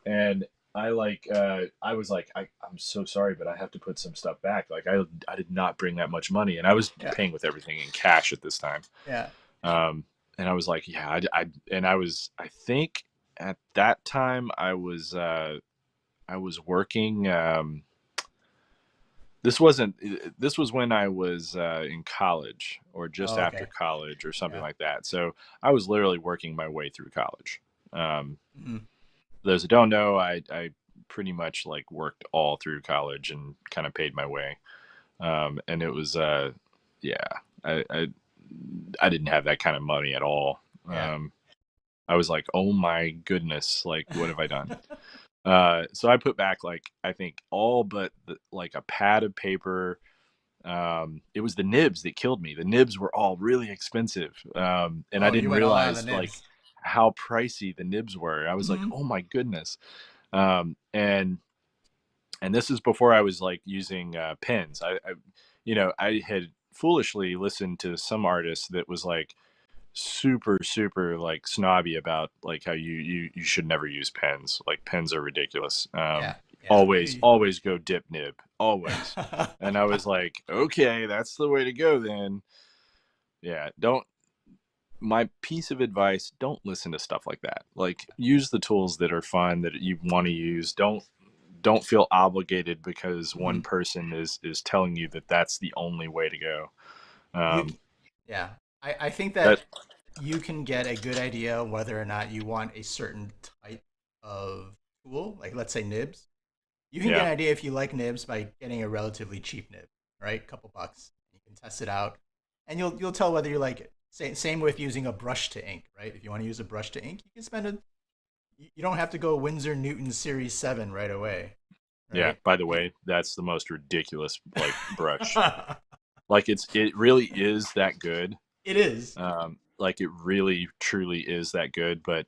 A: And I was like, I'm so sorry, but I have to put some stuff back. Like I did not bring that much money, and I was
B: Yeah.
A: paying with everything in cash at this time.
B: Yeah.
A: Um, and I was like, yeah, and I think at that time I was working. This wasn't. This was when I was in college, or just
B: Oh,
A: after
B: okay.
A: college, or something
B: Yeah.
A: like that. So I was literally working my way through college. Um,
B: Mhm.
A: those that don't know, I pretty much like worked all through college and kind of paid my way. And it was yeah, I, I I didn't have that kind of money at all.
B: Yeah.
A: I was like, oh my goodness, like what have I done? So I put back like I think all but like a pad of paper. It was the nibs that killed me. The nibs were all really expensive, and I
B: Oh, you
A: didn't
B: went all out on the
A: realize like
B: nibs.
A: how pricey the nibs were. I was like,
B: Hmm.
A: oh my goodness. Um, and and this is before I was like using pens. I had foolishly listened to some artist that was like super like snobby about like how you should never use pens. Like pens are ridiculous.
B: Yeah. Yeah.
A: Always go dip nib, always. And I was like, okay, that's the way to go then. Yeah, don't. My piece of advice: don't listen to stuff like that. Like, use the tools that are fun that you want to use. Don't feel obligated because one
B: Mhm.
A: person is telling you that that's the only way to go.
B: You,
A: Um,
B: yeah. I think
A: that
B: that you can get a good idea whether or not you want a certain type of tool, like let's say nibs. You can get
A: yeah,
B: an idea if you like nibs by getting a relatively cheap nib, right? Couple bucks. You can test it out, and you'll tell whether you like it. Same with using a brush to ink, right? If you want to use a brush to ink, you can spend a you don't have to go Winsor Newton Series 7 right away,
A: Yeah.
B: right?
A: By the way, that's the most ridiculous like brush. Like it really is that good.
B: It is.
A: Like it really truly is that good, but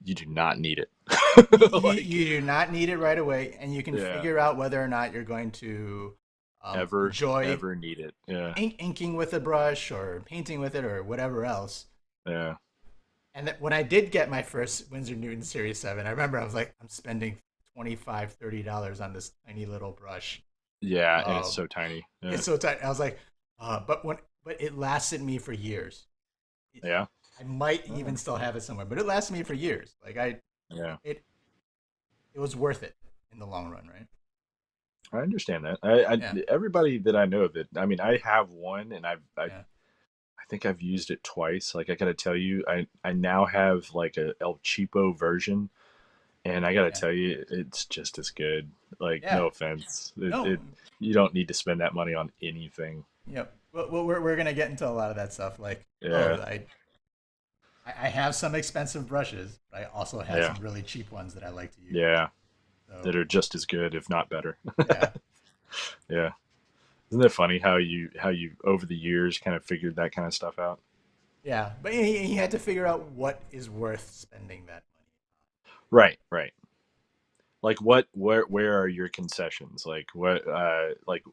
A: you do not need it. Like
B: You do not need it right away, and you can
A: yeah,
B: figure out whether or not you're going to
A: ever
B: enjoy
A: ever need it. Yeah.
B: inking with a brush or painting with it or whatever else.
A: Yeah.
B: And when I did get my first Winsor Newton Series 7, I remember I was like, I'm spending $25, $30 on this tiny little brush.
A: Yeah, and it's
B: Um,
A: so tiny. Yeah.
B: it's so tight. I was like, but it lasted me for years.
A: Yeah.
B: I might
A: Oh,
B: even still have it somewhere, but it lasted me for years. Like
A: yeah.
B: it, it was worth it in the long run, right?
A: I understand that.
B: Yeah,
A: Everybody that I know that I mean, I have one, and
B: yeah,
A: I think I've used it twice. Like I gotta tell you, I now have like a El Cheapo version, and I gotta
B: yeah,
A: tell you, it's just as good. Like
B: yeah.
A: no offense,
B: No,
A: you don't need to spend that money on anything.
B: yep. Well, we're gonna get into a lot of that stuff. Like,
A: Yeah.
B: I have some expensive brushes, but I also have
A: Yeah.
B: some really cheap ones that I like to use.
A: Yeah. That
B: So
A: are just as good, if not better.
B: yeah,
A: Yeah. Isn't it funny how you over the years kind of figured that kind of stuff out?
B: yeah. But he had to figure out what is worth spending that money.
A: Right, right. Like what where are your concessions? Like what like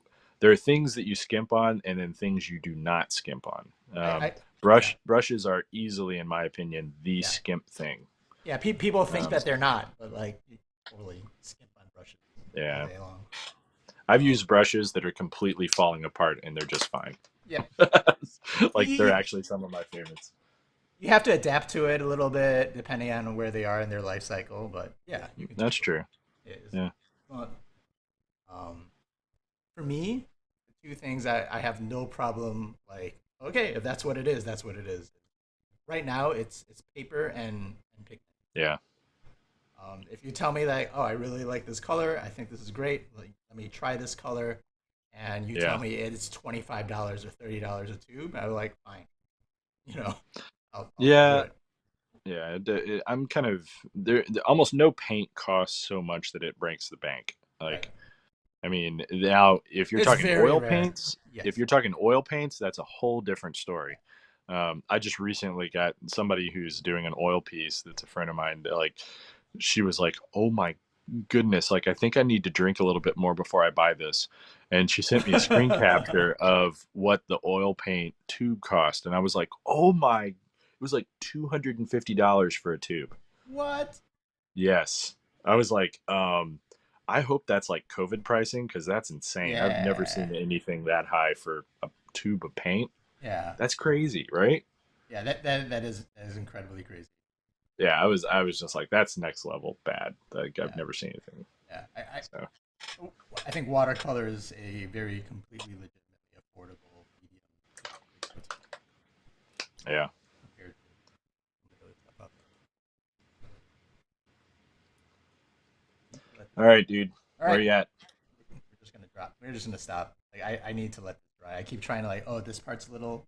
A: there are things that you skimp on and then things you do not skimp on.
B: I yeah,
A: Brushes are easily, in my opinion, the
B: yeah,
A: skimp thing.
B: yeah. People think
A: Um,
B: that they're not, but like you totally skip on brushes all
A: yeah.
B: day long.
A: I've
B: Um,
A: used brushes that are completely falling apart and they're just fine.
B: yep. You,
A: Like they're
B: you,
A: actually some of my favorites.
B: you have to adapt to it a little bit depending on where they are in their life cycle, but yeah, you can
A: That's
B: totally.
A: true.
B: It is.
A: Yeah.
B: Well, um, for me, the two things I have no problem like. Okay, if that's what it is, that's what it is. Right now, it's paper and pigment.
A: Yeah.
B: If you tell me that, oh, I really like this color, I think this is great. Like, let me try this color, and you tell
A: Yeah.
B: me it's $25 or $30 a tube, I'm like, fine, you know, I'll do
A: Yeah.
B: it.
A: Yeah, I'm kind of almost no paint costs so much that it breaks the bank.
B: Right.
A: Like, I mean, now if you're
B: It's
A: talking
B: very
A: oil
B: rare.
A: paints, if
B: Yes.
A: you're talking oil paints, that's a whole different story. I just recently got somebody who's doing an oil piece that's a friend of mine. Like, she was like, "Oh my goodness! Like, I think I need to drink a little bit more before I buy this." And she sent me a screen capture of what the oil paint tube cost, and I was like, "Oh my!" It was like $250 for a tube.
B: What?
A: Yes. I was like, I hope that's like COVID pricing because that's insane. I've never
B: Yeah.
A: seen anything that high for a tube of paint.
B: Yeah.
A: That's crazy, right?
B: Yeah. That is incredibly crazy.
A: Yeah, I was just like, that's next level bad. Like I've
B: Yeah.
A: never seen anything.
B: Yeah.
A: So
B: I think watercolor is a very completely legitimately affordable medium
A: yeah.
B: compared to some of the other stuff out there.
A: All right, dude.
B: All
A: Where
B: right.
A: you at?
B: We're just gonna drop. We're just gonna stop. Like I need to let this dry. I keep trying to like, oh, this part's a little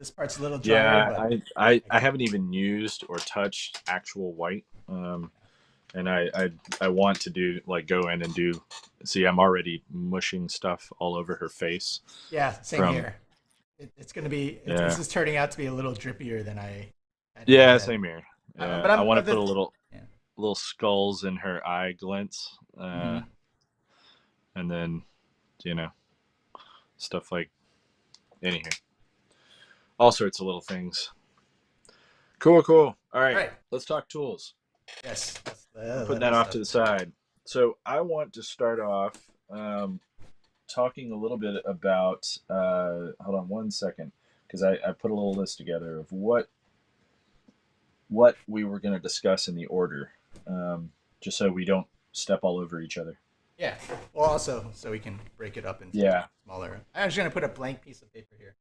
B: drier,
A: Yeah,
B: but I
A: I
B: can't.
A: haven't even used or touched actual white. And I want to do like go in and do. See, I'm already mushing stuff all over her face
B: Yeah, same
A: from
B: here. It's gonna be. This
A: yeah.
B: is turning out to be a little drippier than I had
A: Yeah,
B: imagined.
A: same here. Yeah,
B: But
A: I
B: I'm.
A: want to
B: But
A: put
B: the.
A: a
B: Yeah.
A: little skulls in her eye glints,
B: Hmm.
A: and then you know stuff like anywho, all sorts of little things. Cool, cool. All
B: All
A: right,
B: right.
A: let's talk tools.
B: Yes.
A: I'm putting
B: Let
A: that
B: us
A: off
B: start
A: to the
B: the tool.
A: side. So I want to start off talking a little bit about. Hold on one second, because I put a little list together of what we were going to discuss in the order, just so we don't step all over each other.
B: Yeah. Well, also, so we can break it up into
A: Yeah.
B: smaller. I'm just gonna put a blank piece of paper here.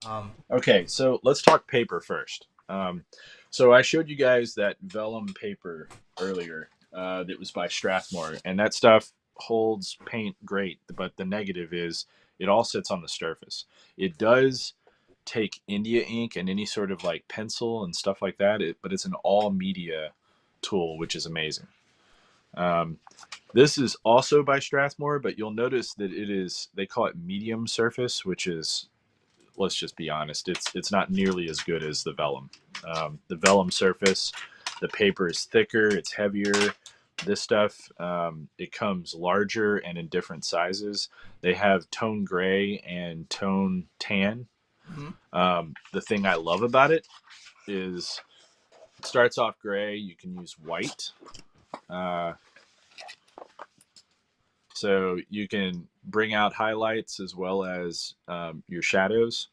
B: Um.
A: Okay, so let's talk paper first. So I showed you guys that vellum paper earlier that was by Strathmore, and that stuff holds paint great. But the negative is It all sits on the surface. It does take India ink and any sort of like pencil and stuff like that, but it's an all media tool, which is amazing. Um, this is also by Strathmore, but you'll notice that it is, they call it medium surface, which is, let's just be honest, it's not nearly as good as the vellum. The vellum surface, the paper is thicker, it's heavier. This stuff, it comes larger and in different sizes. They have tone gray and tone tan.
B: Mm-hmm.
A: The thing I love about it is it starts off gray. You can use white. Uh, so you can bring out highlights as well as your shadows.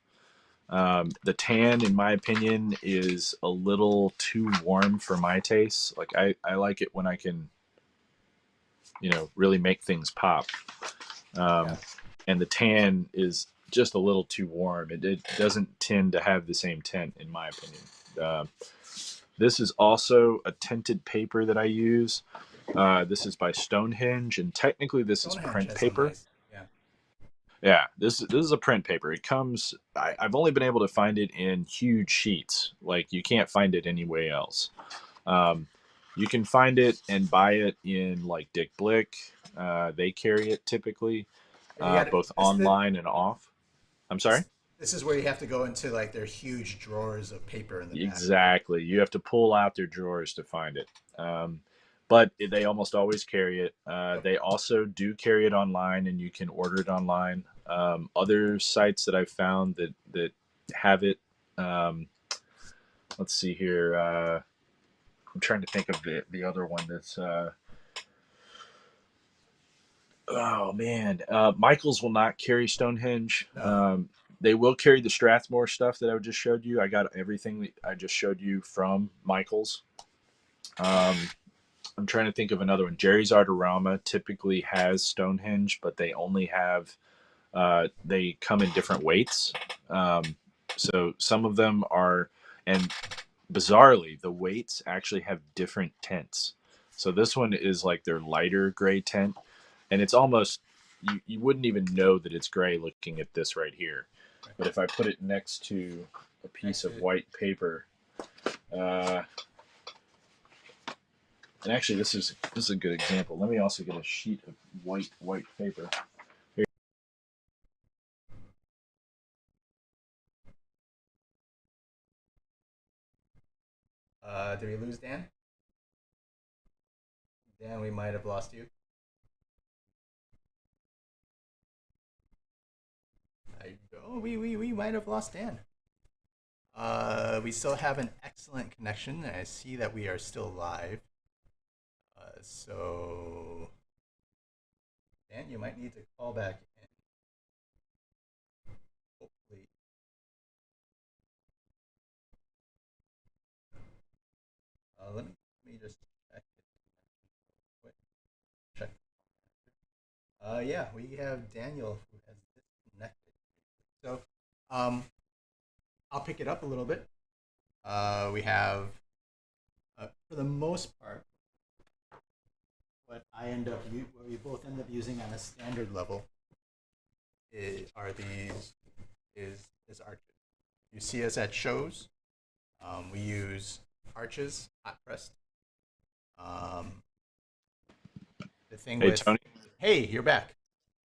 A: The tan, in my opinion, is a little too warm for my taste. Like I like it when I can, really make things pop.
B: Yeah.
A: Um, and the tan is just a little too warm. It doesn't tend to have the same tint, in my opinion. Um, this is also a tinted paper that I use. This is by Stonehenge, and technically this is
B: Stonehenge
A: print
B: has some
A: paper.
B: nice. Yeah.
A: Yeah, this is a print paper. It comes. I've only been able to find it in huge sheets. Like you can't find it anywhere else. Um, you can find it and buy it in like Dick Blick. They carry it typically,
B: You got
A: both
B: this.
A: online and off. I'm sorry.
B: This is where you have to go into like their huge drawers of paper in the back, right?
A: Exactly. You have to pull out their drawers to find it. But they almost always carry it.
B: Yep.
A: They also do carry it online, and you can order it online. Other sites that I've found that have it. Um, let's see here. I'm trying to think of the other one that's. Oh man, Michaels will not carry Stonehenge.
B: No.
A: They will carry the Strathmore stuff that I just showed you. I got everything that I just showed you from Michaels. Um, I'm trying to think of another one. Jerry's Artorama typically has Stonehenge, but they only have they come in different weights. So some of them are, and bizarrely, the weights actually have different tints. So this one is like their lighter gray tint, and it's almost you wouldn't even know that it's gray looking at this right here. But if I put it next to a piece of white paper, uh, and actually this is a good example. Let me also get a sheet of white paper. Here.
B: Did we lose Dan? Dan, we might have lost you. We might have lost Dan. We still have an excellent connection. I see that we are still live. So, Dan, you might need to call back in. Hopefully, let me just check it quick. Check. Yeah, we have Daniel who has disconnected. So, um, I'll pick it up a little bit. We have, for the most part, what we both end up using on a standard level are these is arches. You see us at shows. We use arches, hot pressed. Um, the thing
A: Hey
B: with
A: Tony.
B: Hey, you're back.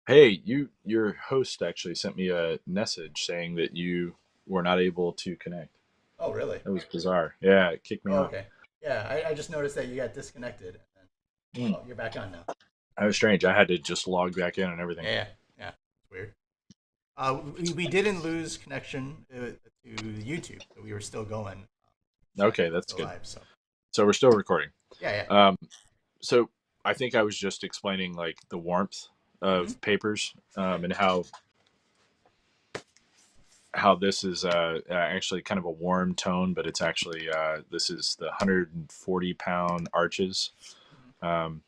A: Hey, your host actually sent me a message saying that you were not able to connect.
B: Oh, really?
A: That was bizarre. Yeah, it kicked me
B: Oh,
A: off.
B: okay. Yeah, I just noticed that you got disconnected. And
A: Mm.
B: oh, you're back on now.
A: That was strange. I had to just log back in and everything.
B: Yeah, yeah. It's weird. We didn't lose connection to YouTube, so we were still going.
A: Okay, that's
B: Still
A: good.
B: live. So
A: So we're still recording.
B: yeah,
A: So I think I was just explaining like the warmth
B: yeah. Mm-hmm.
A: of papers, and how this is actually kind of a warm tone, but it's actually this is the 140-pound arches,
B: Mm-hmm.
A: um,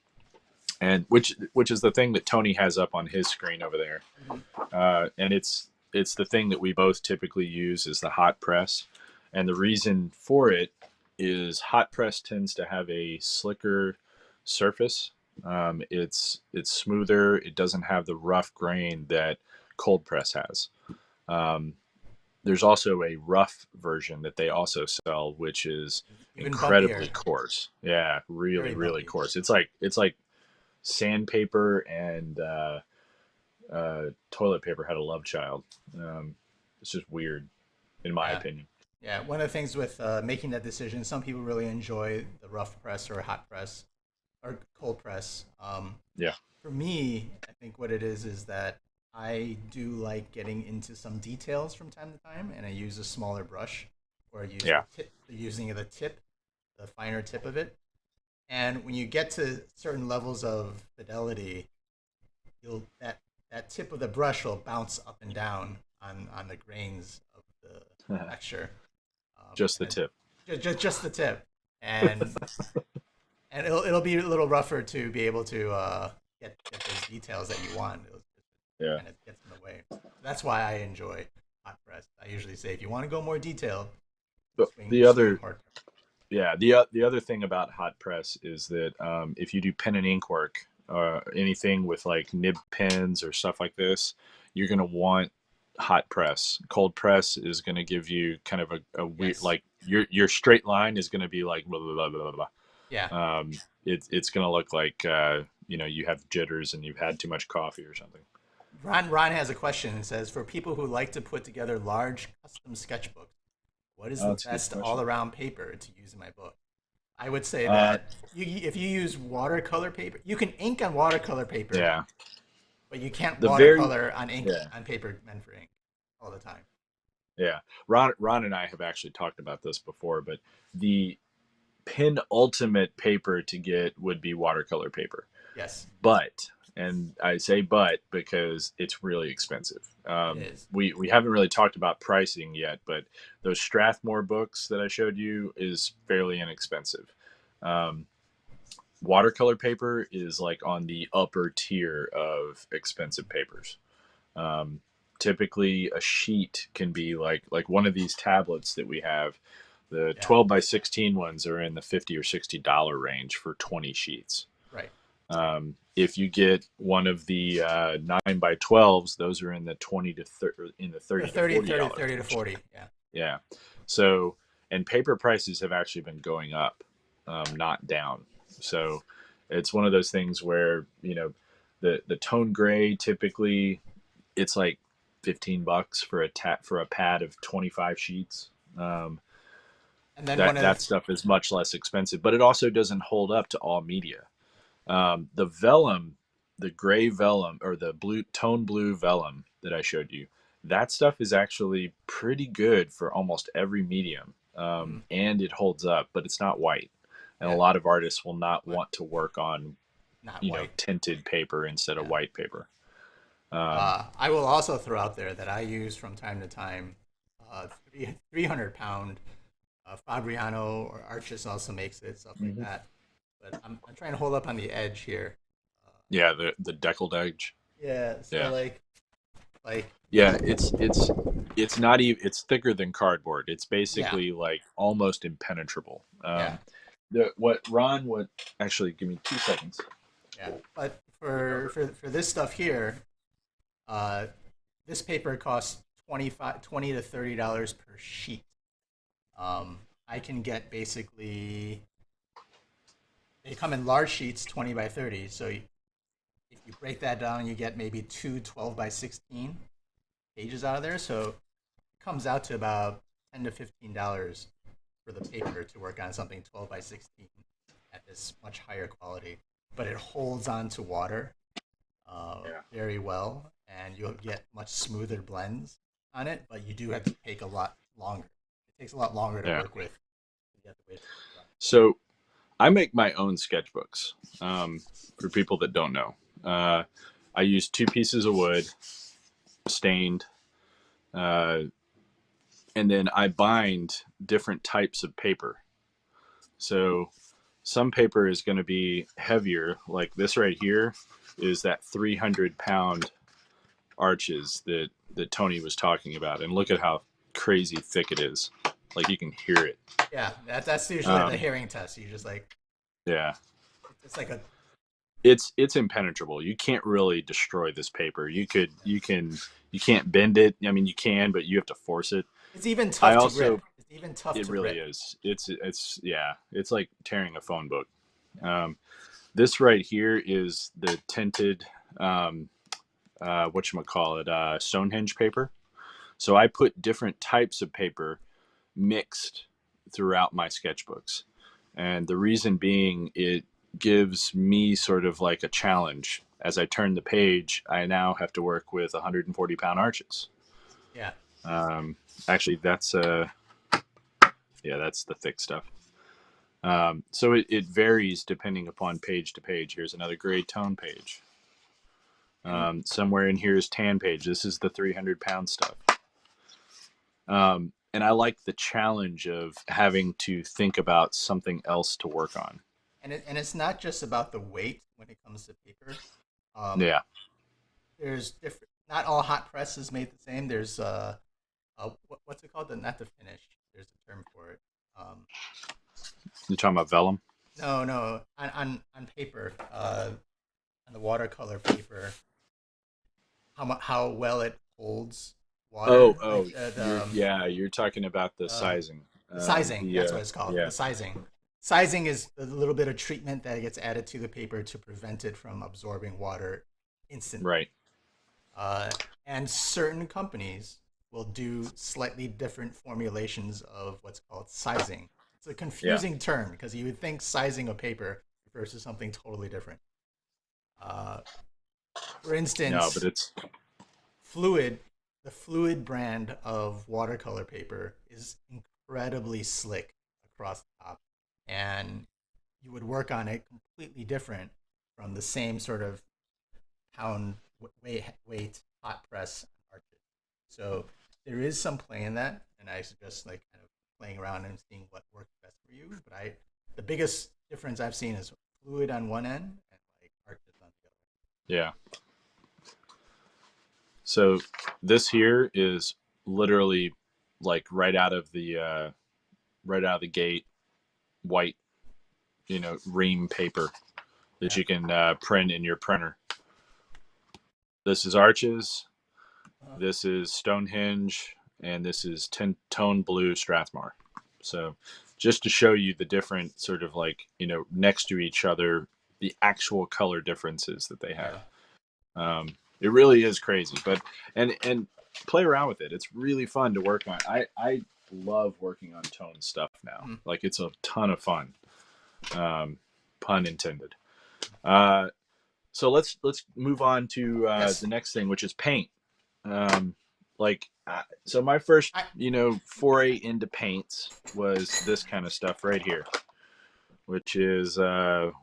A: and which is the thing that Tony has up on his screen over there,
B: Mm-hmm.
A: and it's the thing that we both typically use is the hot press, and the reason for it is hot press tends to have a slicker surface. It's smoother. It doesn't have the rough grain that cold press has. Um, there's also a rough version that they also sell, which is
B: Even
A: incredibly
B: bumpier,
A: coarse. Yeah, really,
B: very
A: really
B: bumpy.
A: coarse. It's like sandpaper and toilet paper had a love child. It's just weird, in my
B: Yeah.
A: opinion.
B: Yeah, one of the things with making that decision, some people really enjoy the rough press or hot press or cold press.
A: Yeah,
B: For me, I think what it is that I do like getting into some details from time to time, and I use a smaller brush, or I use
A: yeah,
B: using the tip, the finer tip of it. And when you get to certain levels of fidelity, you'll that tip of the brush will bounce up and down on the grains of the texture,
A: just the
B: and
A: tip.
B: just the tip, and it'll be a little rougher to be able to get those details that you want. It'll just
A: Yeah.
B: kind of gets in the way. That's why I enjoy hot press. I usually say if you want to go more detailed,
A: But
B: swing
A: the
B: swing
A: other,
B: hard.
A: yeah, the other thing about hot press is that if you do pen and ink work, anything with like nib pens or stuff like this, you're gonna want hot press. Cold press is gonna give you kind of a weird,
B: Yes.
A: like your straight line is gonna be like blah blah blah blah blah.
B: Yeah.
A: It's gonna look like you have jitters and you've had too much coffee or something.
B: Ron has a question and says, for people who like to put together large custom sketchbooks, what is
A: Oh,
B: the
A: that's a good
B: best all
A: question.
B: around paper to use in my book? I would say
A: Uh,
B: that if you use watercolor paper, you can ink on watercolor paper,
A: yeah,
B: but you can't
A: the very
B: watercolor on ink
A: yeah.
B: on paper meant for ink all the time.
A: Yeah, Ron and I have actually talked about this before, but the penultimate paper to get would be watercolor paper.
B: Yes,
A: But, and I say but because it's really expensive.
B: it is.
A: We haven't really talked about pricing yet, but those Strathmore books that I showed you is fairly inexpensive. Um, watercolor paper is like on the upper tier of expensive papers. Um, typically, a sheet can be like one of these tablets that we have. The
B: Yeah,
A: 12 by 16 ones are in the $50 or $60 range for 20 sheets.
B: right.
A: If you get one of the 9 by 12s, those are in the 30 to
B: 30, 30,
A: $40
B: 30 to
A: range.
B: 40. Yeah.
A: Yeah. So, and paper prices have actually been going up, not down. So, it's one of those things where the tone gray typically it's like $15 for a pad of 25 sheets. Um,
B: And then one
A: that
B: of the,
A: that stuff is much less expensive, but it also doesn't hold up to all media. The vellum, the gray vellum or the blue vellum that I showed you, that stuff is actually pretty good for almost every medium,
B: mm,
A: and it holds up, but it's not white. And a
B: yeah,
A: lot of artists will not
B: but
A: want to work on
B: not white.
A: tinted paper instead of
B: Yeah.
A: white paper. Um,
B: I will also throw out there that I use from time to time 300 pound Fabriano or Arches also makes it, stuff like
A: mhm.
B: that. But I'm trying to hold up on the edge here. Uh,
A: Yeah, the deckled edge.
B: yeah, so
A: Yeah.
B: like
A: Yeah, it's not even it's thicker than cardboard. It's
B: yeah,
A: basically like almost impenetrable.
B: yeah,
A: The what Ron would actually give me 2 seconds.
B: yeah. But
A: Remember.
B: for this stuff here, uh, this paper costs 20 to $30 per sheet. I can get basically they come in large sheets, 20 by 30. So if you break that down, you get maybe two 12 by 16 pages out of there. So it comes out to about $10 to $15 for the paper to work on something 12 by 16 at this much higher quality. But it holds on to water
A: Yeah.
B: very well, and you'll get much smoother blends on it. But you do have to take a lot longer. It takes a lot longer to
A: Yeah.
B: work with. You have to wait for it to dry.
A: So I make my own sketchbooks. For people that don't know, I use 2 pieces of wood, stained, uh, and then I bind different types of paper. So some paper is going to be heavier, like this right here is that 300-pound arches that Tony was talking about, and look at how crazy thick it is. Like you can hear it.
B: Yeah, that's usually the
A: Um,
B: hearing test. You just like
A: yeah,
B: it's like a
A: it's impenetrable. You can't really destroy this paper. You can't bend it. I mean, you can, but you have to force it.
B: It's even
A: I
B: tough to
A: also
B: grip. It's even tough
A: It
B: to
A: really
B: grip.
A: is. It's yeah. It's like tearing a phone book. Um, this right here is the tinted whatchamacallit, Stonehenge paper. So I put different types of paper mixed throughout my sketchbooks. And the reason being, it gives me sort of like a challenge. As I turn the page, I now have to work with 140-pound arches.
B: Yeah.
A: Um, Actually, that's the thick stuff. So it varies depending upon page to page. Here's another gray tone page.
B: And
A: Somewhere in here is tan page. This is the 300-pound stuff. And I like the challenge of having to think about something else to work on.
B: and it's not just about the weight when it comes to paper. Um,
A: Yeah.
B: there's different. Not all hot press is made the same. There's what's it called? Not the finish. There's a term for it. Um,
A: You're talking about vellum?
B: no, no, on paper, on the watercolor paper, how well it holds water,
A: Oh,
B: like
A: you're talking about the
B: uh,
A: sizing.
B: the sizing.
A: The
B: That's what it's called.
A: Yeah,
B: The sizing. Sizing is a little bit of treatment that gets added to the paper to prevent it from absorbing water instantly.
A: right.
B: Uh, and certain companies will do slightly different formulations of what's called sizing. It's a
A: Yeah.
B: confusing term because you would think sizing a paper refers to something totally different. Uh, for
A: No, but
B: instance,
A: it's
B: Fluid, the Fluid brand of watercolor paper is incredibly slick across the top, and you would work on it completely different from the same sort of pound weight hot press arches. So there is some play in that, and I suggest like kind of playing around and seeing what works best for you. But the biggest difference I've seen is fluid on one end and like arches on the other.
A: yeah. So this here is literally like right out of the gate, white, ream paper that
B: Yeah.
A: you can print in your printer. This is arches.
B: Uh,
A: This is Stonehenge, and this is tone blue Strathmore. So, just to show you the different sort of like next to each other, the actual color differences that they have.
B: yeah.
A: It really is crazy, but and play around with it. It's really fun to work on. I love working on tone stuff now.
B: Mm.
A: Like it's a ton of fun. Pun intended. Uh, so let's move on to
B: Yes.
A: the next thing, which is paint. Um, so my first
B: I
A: foray into paints was this kind of stuff right here, which is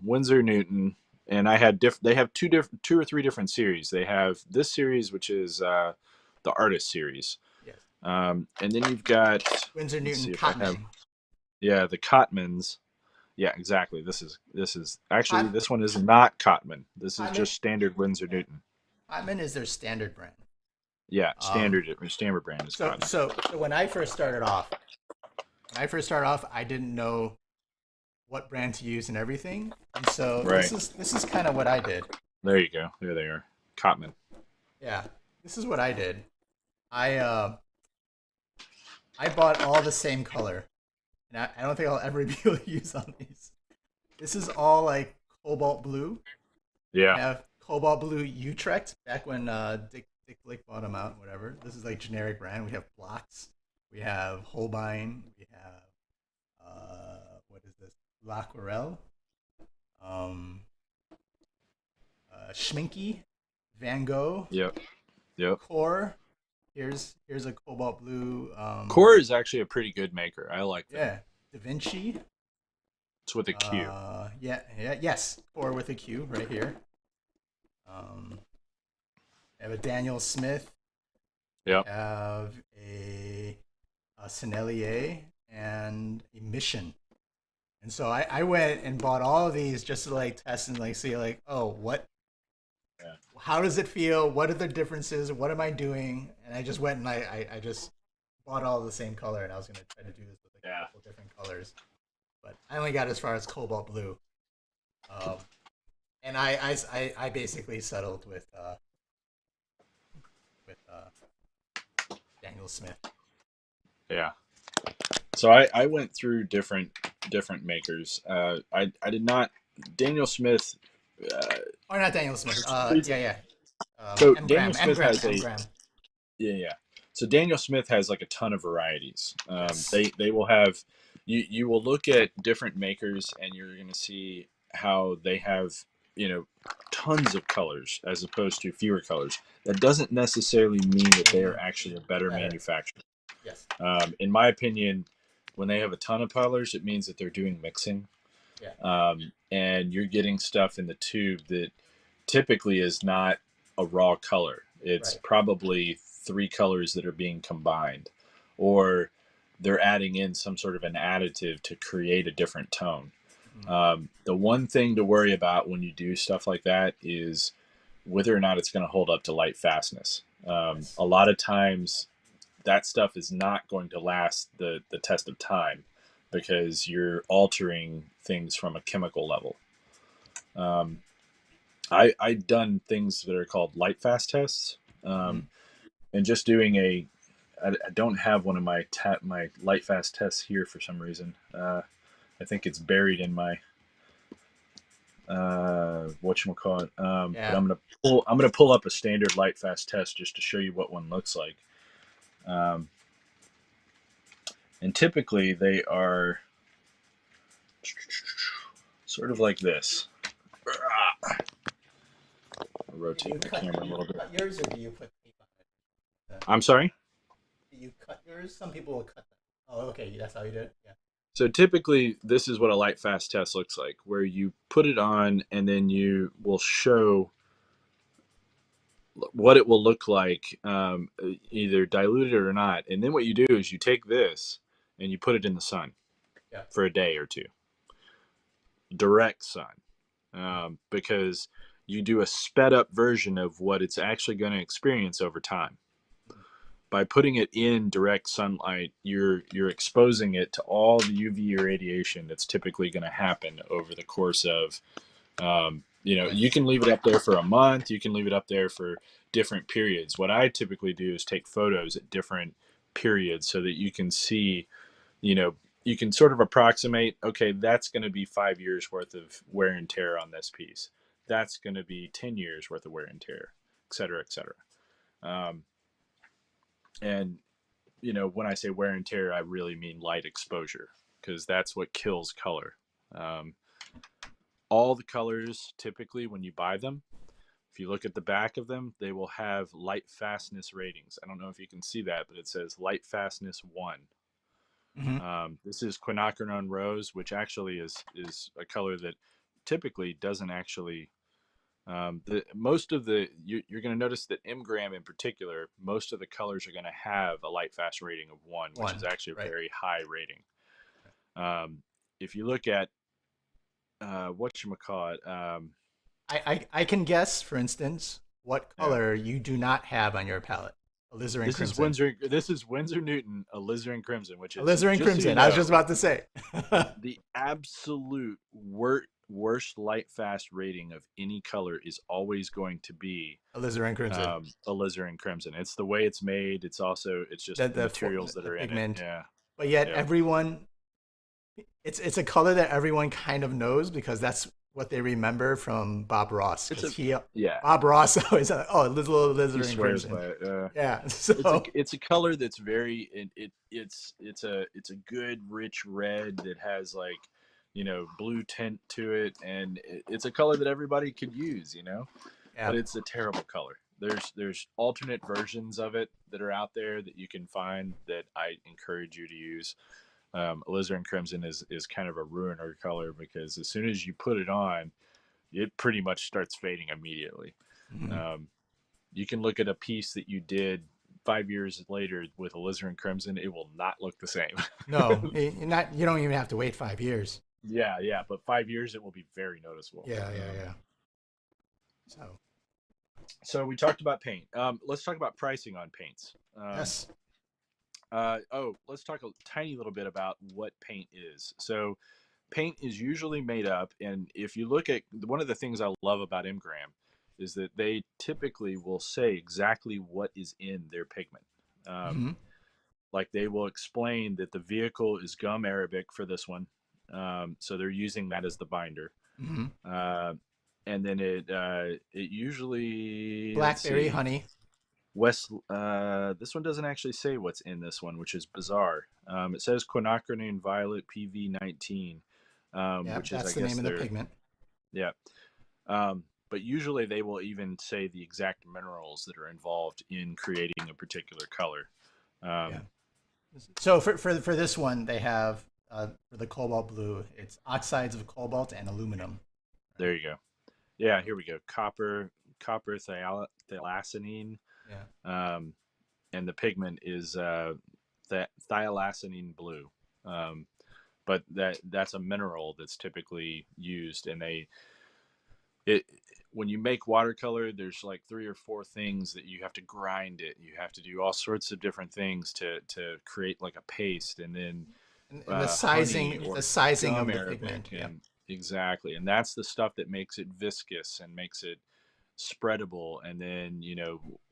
A: Winsor Newton, and I had they have two or three different series. They have this series, which is the artist series,
B: yes.
A: and then you've got,
B: Winsor
A: let's
B: Newton
A: see if I have,
B: Cotman.
A: yeah, the Cotmans. Yeah, exactly. This is actually,
B: Cot,
A: this one is not Cotman. This is
B: Cotman.
A: just standard Winsor
B: Yeah.
A: Newton.
B: Cotman is their standard brand.
A: Yeah,
B: Um,
A: standard brand is
B: so
A: Cotman.
B: so so when I first started off, I didn't know what brand to use and everything. And so
A: Right.
B: this is kind of what I did.
A: There you go. There they are. Cotman.
B: Yeah, this is what I did. I uh, I bought all the same color, and I don't think I'll ever be able to use on these. This is all like cobalt blue. I
A: Yeah.
B: have cobalt blue Utrecht back when Dick Blick bought them out. Whatever. This is like generic brand. We have blocks. We have Holbein. We have what is this? L'Aquarelle. Um, Schminke, Van Gogh,
A: Yep. Yep.
B: Core. Here's a cobalt blue.
A: Core is actually a pretty good maker. I like them.
B: Yeah, Da Vinci.
A: It's with a Q.
B: Yes, Core with a Q right here. I have a Daniel Smith.
A: Yep.
B: I have a Sennelier and a Mission. And so I went and bought all of these just to like test and like see like, oh,
A: Yeah.
B: how does it feel? What are the differences? What am I doing? And I just went and I just bought all the same color, and I was gonna try to do this with like a couple different colors, but I only got as far as cobalt blue. Um, And I basically settled with Daniel Smith.
A: Yeah. So I went through different makers. I did not Daniel Smith. Uh,
B: Or not Daniel Smith. Yeah, yeah.
A: so
B: M
A: Daniel
B: Graham, M
A: Smith
B: Graham,
A: has
B: M
A: a
B: Graham.
A: yeah. So Daniel Smith has like a ton of varieties.
B: Yes.
A: They will have you will look at different makers and you're going to see how they have tons of colors as opposed to fewer colors. That doesn't necessarily mean that they are
B: Mean
A: actually a better
B: better.
A: manufacturer.
B: Yes.
A: In my opinion, when they have a ton of colors, it means that they're doing mixing,
B: Yeah.
A: and you're getting stuff in the tube that typically is not a raw color. It's
B: Right.
A: probably three colors that are being combined, or they're adding in some sort of an additive to create a different tone.
B: Mm-hmm.
A: The one thing to worry about when you do stuff like that is whether or not it's going to hold up to light fastness.
B: Yes.
A: A lot of times that stuff is not going to last the test of time because you're altering things from a chemical level. Um, I've done things that are called light fast tests,
B: Mm-hmm.
A: and just doing I don't have one of my light fast tests here for some reason. I think it's buried in my whatchamacallit. But
B: Yeah.
A: I'm gonna pull up a standard light fast test just to show you what one looks like. Um, and typically they are sort of like this. I'll
B: Do you
A: rotate my
B: cut?
A: camera
B: Do
A: a
B: you
A: little bit.
B: cut yours, or do you put tape on it?
A: I'm sorry.
B: Do you cut yours? Some people will cut them. Oh, okay. That's how you do it. Yeah.
A: So typically, this is what a light fast test looks like, where you put it on and then you will show what it will look like, either diluted or not. And then what you do is you take this and you put it in the sun
B: Yeah.
A: for a day or two, direct sun, because you do a sped up version of what it's actually going to experience over time.
B: Mm-hmm.
A: By putting it in direct sunlight, you're exposing it to all the UV radiation that's typically going to happen over the course of,
B: When?
A: you can leave it up there for a month, you can leave it up there for different periods. What I typically do is take photos at different periods so that you can see, you know, you can sort of approximate, okay, that's going to be 5 years worth of wear and tear on this piece. That's going to be 10 years worth of wear and tear, et cetera, et cetera. Um, and when I say wear and tear, I really mean light exposure because that's what kills color. Um, all the colors, typically, when you buy them, if you look at the back of them, they will have light fastness ratings. I don't know if you can see that, but it says light fastness 1.
B: Mm-hmm.
A: This is quinacridone rose, which actually is a color that typically doesn't actually. Most of you're going to notice that M gram in particular, most of the colors are going to have a light fast rating of 1, which is
B: One.
A: actually a
B: Right.
A: very high rating. If you look at what you call it,
B: I can guess, for instance, what
A: yeah,
B: color you do not have on your palette. Alizarin crimson.
A: This is Winsor Newton alizarin crimson, which is,
B: Alizarin
A: just so you
B: crimson. I was just
A: know,
B: about to say.
A: the absolute worst light fast rating of any color is always going to be
B: Alizarin crimson.
A: alizarin crimson. It's the way it's made. It's just the materials that
B: The
A: are in it.
B: pigment.
A: Yeah,
B: But yet
A: yeah.
B: everyone, it's a color that everyone kind of knows because that's what they remember from Bob Ross.
A: It's
B: Because
A: a
B: he
A: yeah.
B: Bob Ross always little
A: He
B: alizarin
A: swears
B: crimson.
A: by it.
B: Yeah.
A: It's
B: So
A: it's a color that's very it's a good rich red that has like blue tint to it, and it's a color that everybody could use,
B: yeah.
A: but it's a terrible color. There's alternate versions of it that are out there that you can find that I encourage you to use. Alizarin crimson is kind of a ruiner color because as soon as you put it on, it pretty much starts fading immediately.
B: Mhm.
A: Um, you can look at a piece that you did 5 years later with alizarin crimson; it will not look the same.
B: No, you're not. You don't even have to wait 5 years.
A: Yeah, yeah, but 5 years it will be very noticeable.
B: Yeah, yeah, yeah. So
A: So we talked about paint. Let's talk about pricing on paints.
B: yes.
A: Let's talk a tiny little bit about what paint is. So Paint is usually made up, and if you look at one of the things I love about Imgram is that they typically will say exactly what is in their pigment. Um,
B: Mm-hmm.
A: like they will explain that the vehicle is gum arabic for this one, so they're using that as the binder.
B: Mm-hmm.
A: Uh, and then it usually, let's
B: Blackberry
A: see,
B: honey.
A: West. This one doesn't actually say what's in this one, which is bizarre. It says quinacridone violet PV19,
B: Yeah,
A: which is, I
B: that's the
A: guess,
B: name of the
A: their,
B: pigment.
A: yeah. But usually they will even say the exact minerals that are involved in creating a particular color.
B: Yeah.
A: Um,
B: So for this one, they have for the cobalt blue, it's oxides of cobalt and aluminum. Right.
A: there you go. Yeah, here we go. Copper thiolacinine,
B: Yeah.
A: um, and the pigment is thiolacinine blue. Um, but that's a mineral that's typically used, and it when you make watercolor, there's like three or four things that you have to grind it. You have to do all sorts of different things to create like a paste, and then
B: And the
A: honey
B: sizing, the
A: or
B: sizing
A: gum
B: of the
A: arabic,
B: pigment. Yeah.
A: and exactly, and that's the stuff that makes it viscous and makes it spreadable. And then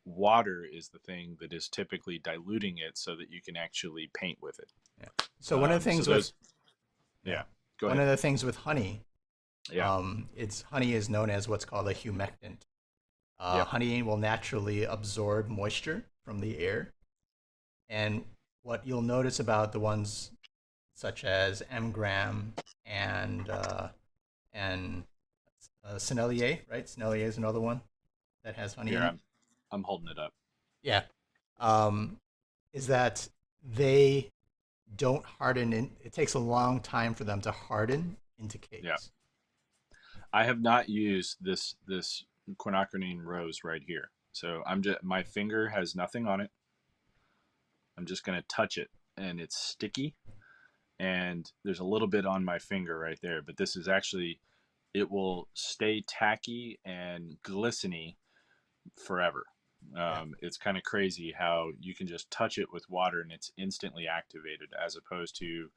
A: water is the thing that is typically diluting it so that you can actually paint with it.
B: Yeah. So one of the
A: So
B: things with
A: those,
B: yeah,
A: yeah, go
B: one
A: ahead.
B: of the things with honey,
A: Yeah,
B: it's honey is known as what's called a humectant.
A: yep,
B: Honey will naturally absorb moisture from the air, and what you'll notice about the ones such as M-gram and and Sennelier, right? Sennelier is another one that has honey
A: here
B: in it.
A: I'm holding it up.
B: Yeah, um, is that they don't harden in. It takes a long time for them to harden into
A: Yeah,
B: cakes.
A: I have not used this quinacridone rose right here. So I'm just my finger has nothing on it. I'm just gonna touch it, and it's sticky, and there's a little bit on my finger right there. But this is actually, it will stay tacky and glistening forever.
B: Yeah.
A: It's kind of crazy how you can just touch it with water and it's instantly activated, as opposed to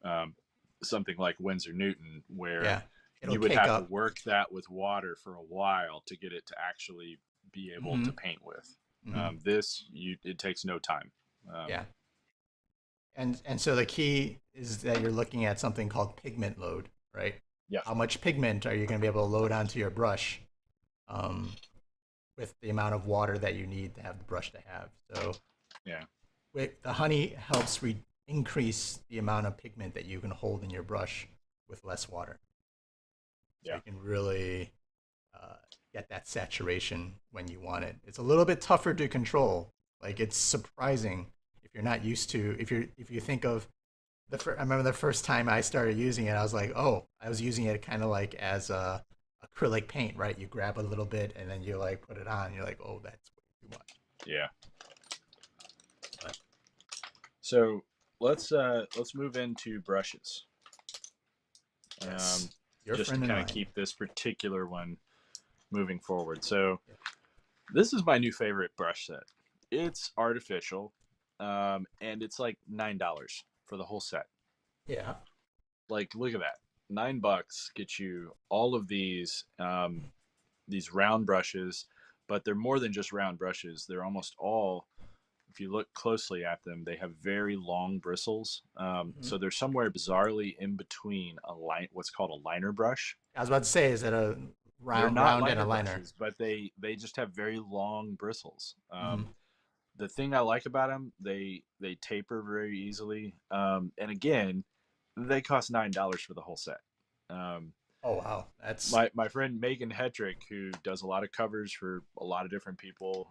A: um, something like Winsor Newton, where
B: Yeah, it'll
A: you would
B: cake
A: have to
B: up.
A: work that with water for a while to get it to actually be able
B: Hmm.
A: to paint with.
B: Hmm.
A: It takes no time.
B: Yeah, and so the key is that you're looking at something called pigment load, right?
A: Yeah,
B: How much pigment are you going to be able to load onto your brush um, with the amount of water that you need to have the brush to have? So
A: yeah,
B: the honey helps increase the amount of pigment that you can hold in your brush with less water. So
A: yeah,
B: you can really uh, get that saturation when you want it. It's a little bit tougher to control. Like it's surprising if you're not used to if you think of I remember the first time I started using it, I was like, oh, I was using it kind of like as a acrylic paint, right? You grab a little bit and then you like put it on. And you're like, oh, that's way too much.
A: yeah.
B: But
A: So let's move into brushes. Um,
B: yes, your
A: just to
B: friend and
A: kind of
B: mine.
A: keep this particular one moving forward. So
B: Yeah.
A: this is my new favorite brush set. It's artificial, and it's like $9 for the whole set.
B: Yeah.
A: Like, look at that. $9 gets you all of these round brushes, but they're more than just round brushes. They're almost all, if you look closely at them, they have very long bristles.
B: Mhm.
A: So they're somewhere bizarrely in between what's called a liner brush.
B: I was about to say, is that a
A: They're not
B: round and a
A: liner
B: liner?
A: brushes, but they just have very long bristles.
B: Mm-hmm.
A: The thing I like about them, they taper very easily. And again, they cost $9 for the whole set. Um,
B: Oh wow, that's
A: my friend Megan Hetrick, who does a lot of covers for a lot of different people,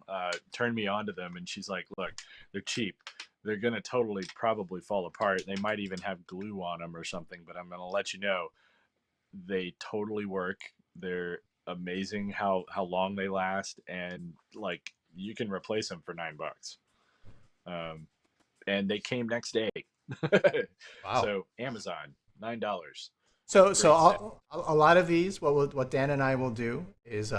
A: turned me on to them, and she's like, "Look, they're cheap. They're gonna totally probably fall apart. They might even have glue on them or something, but I'm gonna let you know they totally work. They're amazing how long they last, and like you can replace them for $9." Um, and they came next day.
B: wow.
A: So Amazon, $9,
B: So
A: great set.
B: a lot of these, what Dan and I will do is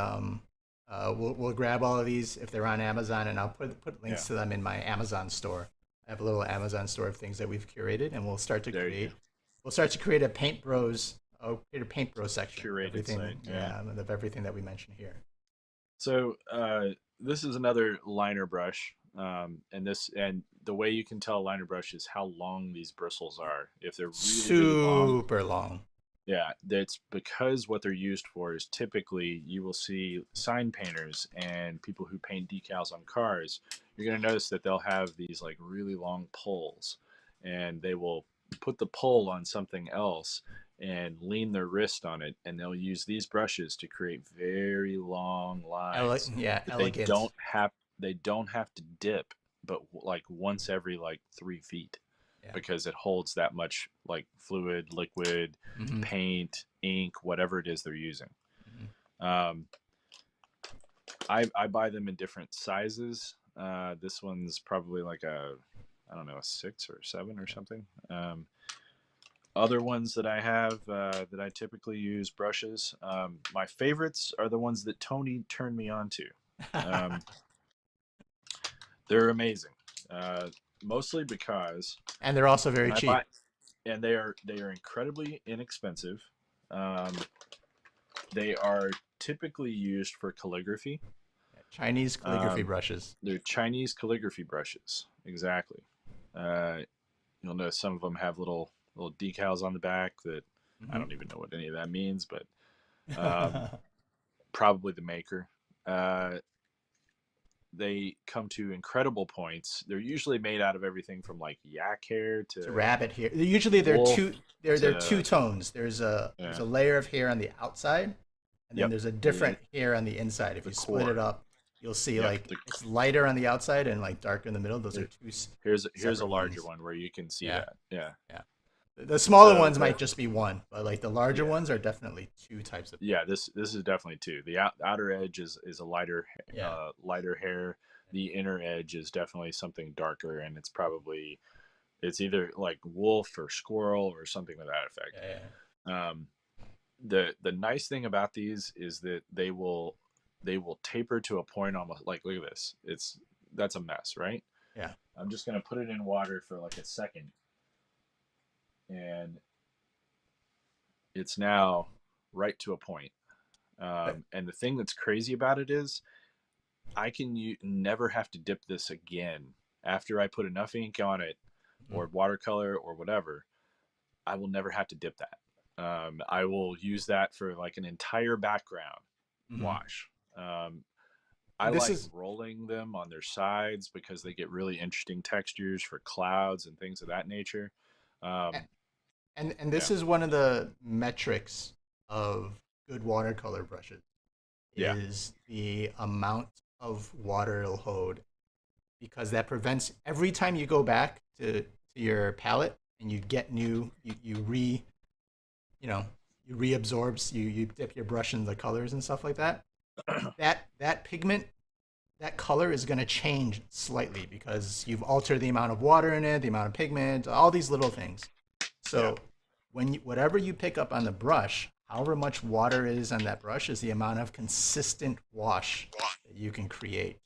B: we'll grab all of these if they're on Amazon, and I'll put
A: Yeah,
B: links to them in my Amazon store. I have a little Amazon store of things that we've curated, and we'll start to
A: there you
B: create
A: go.
B: we'll start to create a Paint Bros. Create a Paint Bros section of
A: Curated
B: everything.
A: site. Yeah.
B: Yeah, of everything that we mentioned here.
A: So this is another liner brush, and the way you can tell a liner brush is how long these bristles are. If they're really really long,
B: Super long.
A: yeah, that's because what they're used for is typically you will see sign painters and people who paint decals on cars. You're going to notice that they'll have these like really long pulls, and they will put the pull on something else and lean their wrist on it, and they'll use these brushes to create very long lines
B: Yeah,
A: that
B: elegant.
A: they don't have to dip, but like once every like 3 feet,
B: Yeah.
A: because it holds that much like fluid, liquid,
B: Mm-hmm.
A: paint, ink, whatever it is they're using.
B: Mm-hmm.
A: Um, I buy them in different sizes. This one's probably like a, I don't know, a 6 or 7 or something. Other ones that I have that I typically use brushes. My favorites are the ones that Tony turned me on to. Um, they're amazing, uh, mostly because
B: And they're also very
A: when I buy,
B: cheap.
A: and they are incredibly inexpensive. Um, they are typically used for calligraphy.
B: Chinese calligraphy
A: Um,
B: brushes.
A: they're Chinese calligraphy brushes, exactly. Uh, you'll notice some of them have little decals on the back that I
B: Mm-hmm.
A: don't even know what any of that means, but um, probably the maker. Uh, they come to incredible points. They're usually made out of everything from like yak hair
B: To
A: to
B: rabbit hair. Usually they're
A: wool
B: two. They're two
A: to
B: tones. There's
A: yeah,
B: a layer of hair on the outside, and then
A: yep,
B: there's a
A: the
B: different hair on the inside. If
A: the
B: you split it
A: core,
B: up, you'll see
A: yep.
B: like it's lighter on the outside and like darker in the middle. Those are
A: Here,
B: two
A: here's a
B: separate
A: larger
B: ones.
A: one where you can see
B: Yeah,
A: that. Yeah.
B: yeah. The smaller
A: So
B: ones
A: the
B: might just be one, but like the larger
A: yeah
B: ones are definitely two types of.
A: yeah this is definitely two. The outer edge is a
B: Yeah,
A: lighter hair. The inner edge is definitely something darker, and it's either like wolf or squirrel or something to that effect.
B: yeah,
A: Um, the nice thing about these is that they will taper to a point, almost like, look at this. That's a mess, right?
B: yeah,
A: I'm just gonna put it in water for like a second, and it's now right to a point.
B: yeah.
A: And the thing that's crazy about it is never have to dip this again. After I put enough ink on it,
B: Mhm.
A: or watercolor or whatever, I will never have to dip that. I will use that for like an entire background
B: Mhm.
A: wash. Um, I
B: And this
A: like
B: is
A: rolling them on their sides because they get really interesting textures for clouds and things of that nature. Um,
B: and
A: yeah,
B: this is one of the metrics of good watercolor brushes
A: yeah,
B: is the amount of water it'll hold because that prevents every time you go back to your palette and you get new you know you reabsorbs you dip your brush in the colors and stuff like that that pigment that color is going to change slightly because you've altered the amount of water in it, the amount of pigment, all these little things.
A: yeah,
B: So whatever you pick up on the brush, however much water is on that brush is the amount of consistent wash that you can create.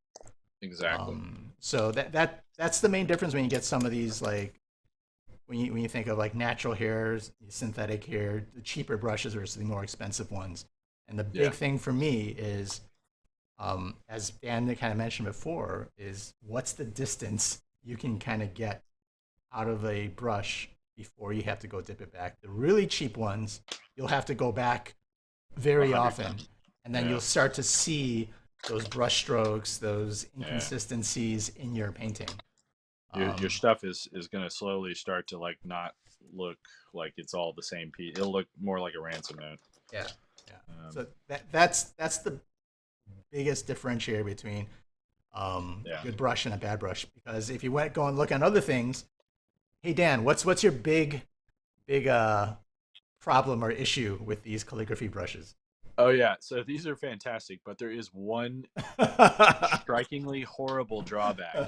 A: exactly.
B: So that's the main difference when you get some of these like when you think of like natural hairs, synthetic hair, the cheaper brushes versus the more expensive ones. And the
A: Yeah,
B: big thing for me is as Dan kind of mentioned before, is what's the distance you can kind of get out of a brush before you have to go dip it back. The really cheap ones, you'll have to go back
A: a
B: very
A: hundred
B: often,
A: times.
B: and then
A: Yeah,
B: you'll start to see those brush strokes, those
A: yeah.
B: inconsistencies in your painting.
A: Your
B: Um,
A: stuff is gonna slowly start to like not look like it's all the same piece. It'll look more like a ransom note.
B: yeah, yeah.
A: Um,
B: So that's the biggest differentiator between a
A: yeah.
B: good brush and a bad brush. Because if you went go and look at other things, hey Dan, what's your big problem or issue with these calligraphy brushes?
A: Oh yeah. So these are fantastic, but there is one strikingly horrible drawback.